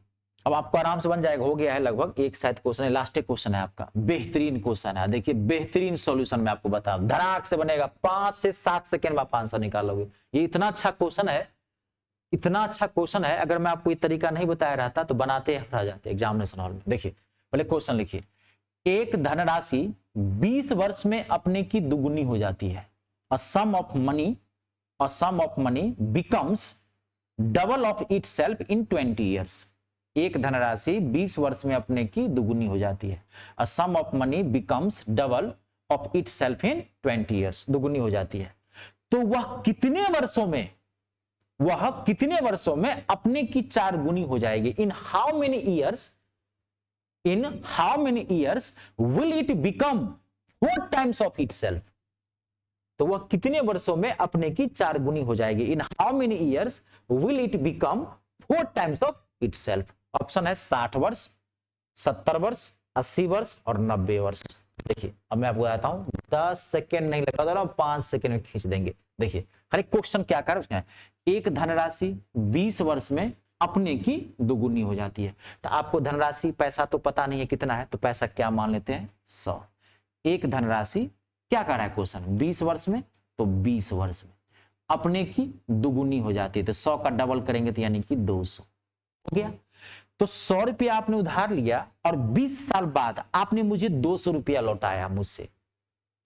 अब आपको आराम से बन जाएगा, हो गया है लगभग, एक शायद क्वेश्चन है, लास्ट क्वेश्चन है आपका, बेहतरीन क्वेश्चन है। देखिए बेहतरीन सॉल्यूशन मैं आपको बता, धड़ाक से बनेगा, 5 से 7 सेकंड में आप आंसर निकालोगे। ये इतना अच्छा क्वेश्चन है, इतना अच्छा क्वेश्चन है, अगर मैं आपको ये तरीका नहीं बताया रहता तो बनाते हरा जाते एग्जामिनेशन हॉल में। देखिए पहले क्वेश्चन लिखिए, एक धनराशि 20 वर्ष में अपने की दुगुनी हो जाती है, a sum of money becomes double of itself in 20 years. एक धनराशि 20 वर्ष में अपने की दुगुनी हो जाती है, a sum of money becomes double of itself in 20 years, दुगुनी हो जाती है। तो वह कितने वर्षों में अपने की 4 गुनी हो जाएगी। इन how many years will it become 4 times of itself. तो वह कितने वर्षों में अपने की 4 गुनी हो जाएगी। इन how many years will it become 4 times of itself. Option है 60 वर्ष, 70 वर्ष, 80 वर्ष और 90 वर्ष। देखिए अब मैं आपको बताता हूं, 10 सेकेंड नहीं लगा दे रहा हूं, 5 सेकेंड में खींच देंगे। देखिए खाली क्वेश्चन क्या कर रहा है, एक धनराशि 20 वर्ष में अपने की दुगुनी हो जाती है। तो आपको धनराशि पैसा तो पता नहीं है कितना है, तो पैसा क्या मान लेते हैं, 100। एक धनराशि क्या कर रहा है क्वेश्चन, 20 वर्ष में, तो 20 वर्ष में अपने की दुगुनी हो जाती है, तो 100 का डबल करेंगे तो यानी कि 200 हो गया। तो 100 रुपया आपने उधार लिया और 20 साल बाद आपने मुझे 200 रुपया लौटाया मुझसे।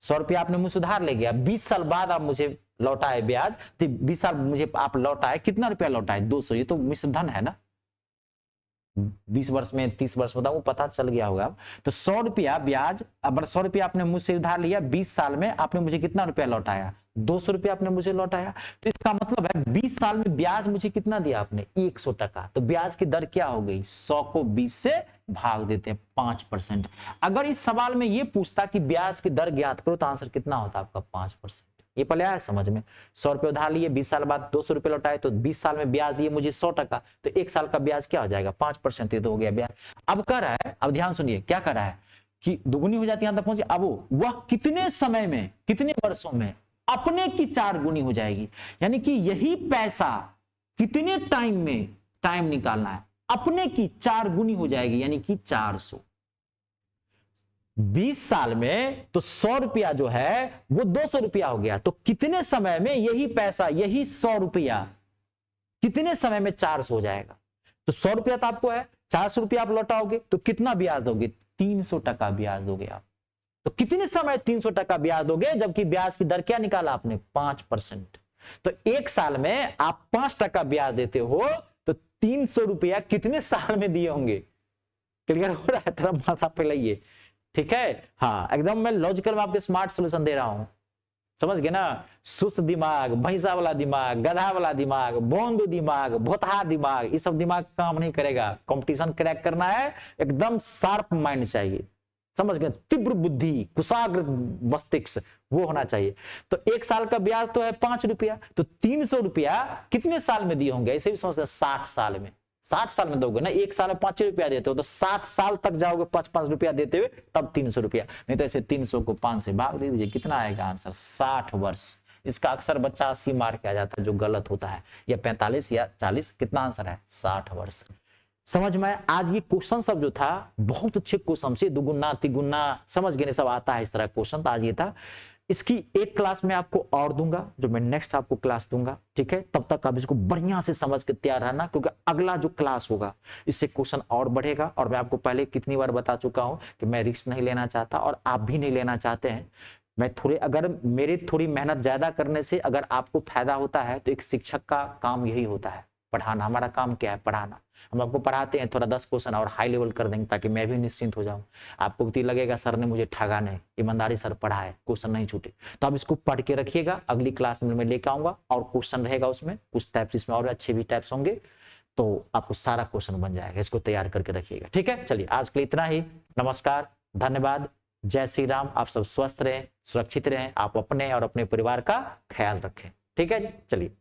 100 रुपया आपने मुझसे उधार ले गया, 20 साल बाद आप मुझे लौटाए ब्याज, तो 20 साल मुझे आप लौटाए, कितना रुपया लौटाए, 200। ये तो मिश्र धन है ना, 20 वर्ष में 30 वर्ष बताऊं, पता चल गया होगा। तो 100 रुपया ब्याज, अब 100 रुपया आपने मुझसे उधार लिया, 20 साल में आपने मुझे कितना रुपया लौटाया, 200 रुपया आपने मुझे लौटाया। तो इसका मतलब है 20 साल में ब्याज मुझे कितना दिया आपने, 100 टका। तो ब्याज की दर क्या हो गई, 100 को 20 से भाग देते हैं, 5%। अगर इस सवाल में ये पूछता कि ब्याज की दर ज्ञात करो, तो आंसर कितना होता आपका, 5%। ये पहले आया समझ में। 100 रुपये उधार लिए, 20 साल बाद 200 रुपये लौटाए, तो 20 साल में ब्याज दिए मुझे 100 टका, तो 1 साल का ब्याज क्या हो जाएगा, 5%। ये तो हो गया ब्याज। अब कह रहा है, अब ध्यान सुनिए क्या कर रहा है कि दुगुनी हो जाती है, यहां तक पहुंचे। अब वह कितने समय में, कितने वर्षों में अपने की 4 गुनी हो जाएगी, यानी कि यही पैसा कितने टाइम में, टाइम निकालना है, अपने की 4 गुनी हो जाएगी, यानी कि 400। 20 साल में तो 100 रुपया जो है वो 200 रुपया हो गया, तो कितने समय में यही पैसा, यही 100 रुपया कितने समय में 400 हो जाएगा। तो 100 रुपया तो आपको है, 400 रुपया आप लौटाओगे तो कितना ब्याज दोगे, 300 टका ब्याज दोगे आप। तो कितने समय 300 टका ब्याज दोगे, जबकि ब्याज की दर क्या निकाला आपने, 5%। तो 1 साल में आप 5 टका ब्याज देते हो, तो 300 रुपया कितने साल में दिए होंगे। क्लियर हो रहा है, थोड़ा माथा पे लाइए, ठीक है। हाँ एकदम मैं लॉजिकल में आपके स्मार्ट सॉल्यूशन दे रहा हूं, समझ गए ना। सुस्त दिमाग, भैंसा वाला दिमाग, गधा वाला दिमाग, बोंदू दिमाग, भोतहा दिमाग, ये सब दिमाग काम नहीं करेगा। कंपटीशन क्रैक करना है, एकदम शार्प माइंड चाहिए, समझ गए, तीव्र बुद्धि, कुशाग्र मस्तिष्क वो होना चाहिए। तो 1 साल का ब्याज तो है 5 रुपया, तो 300 रुपया कितने साल में दिए होंगे, ऐसे भी समझते हैं 60 साल में। 60 साल में दोगे ना, 1 साल में 5 रुपया देते हो, तो 60 साल तक जाओगे 5-5 रुपया देते हुए, तब 300 रुपया। नहीं तो ऐसे 300 को 5 से भाग दे दीजिए, कितना आएगा आंसर, 60 वर्ष। इसका अक्सर बच्चा 80 मार्क आ जाता है, जो गलत होता है, या 45 या 40, कितना आंसर है, 60 वर्ष। समझ में आया? आज ये क्वेश्चन सब जो था बहुत अच्छे क्वेश्चन से, दुगुना तिगुना समझ गए सब आता है इस तरह क्वेश्चन, तो आज ये था। इसकी एक क्लास में आपको और दूंगा, जो मैं नेक्स्ट आपको क्लास दूंगा, ठीक है? तब तक आप इसको बढ़िया से समझ के तैयार रहना, क्योंकि अगला जो क्लास होगा इससे क्वेश्चन और बढ़ेगा। और मैं आपको पहले कितनी बार बता चुका हूं कि मैं रिस्क नहीं लेना चाहता और आप भी नहीं लेना चाहते हैं। मैं थोड़े, अगर मेरी थोड़ी मेहनत ज्यादा करने से अगर आपको फायदा होता है, तो एक शिक्षक का काम यही होता है, पढ़ाना। हमारा काम क्या है? पढ़ाना। हम आपको पढ़ाते हैं, थोड़ा 10 क्वेश्चन और हाई लेवल कर देंगे ताकि मैं भी निश्चिंत हो जाऊं। आपको भी लगेगा सर ने मुझे ठगा नहीं, ईमानदारी सर पढ़ा है, क्वेश्चन नहीं छूटे। तो आप इसको पढ़ के रखिएगा, अगली क्लास में मैं लेकर आऊंगा और क्वेश्चन रहेगा उसमें, कुछ टाइप्स इसमें और अच्छे भी टाइप्स होंगे, तो आपको सारा क्वेश्चन बन जाएगा। इसको तैयार करके रखिएगा, ठीक है? चलिए आज के लिए इतना ही। नमस्कार, धन्यवाद, जय श्री राम। आप सब स्वस्थ रहें, सुरक्षित रहें, आप अपने और अपने परिवार का ख्याल रखें, ठीक है? चलिए।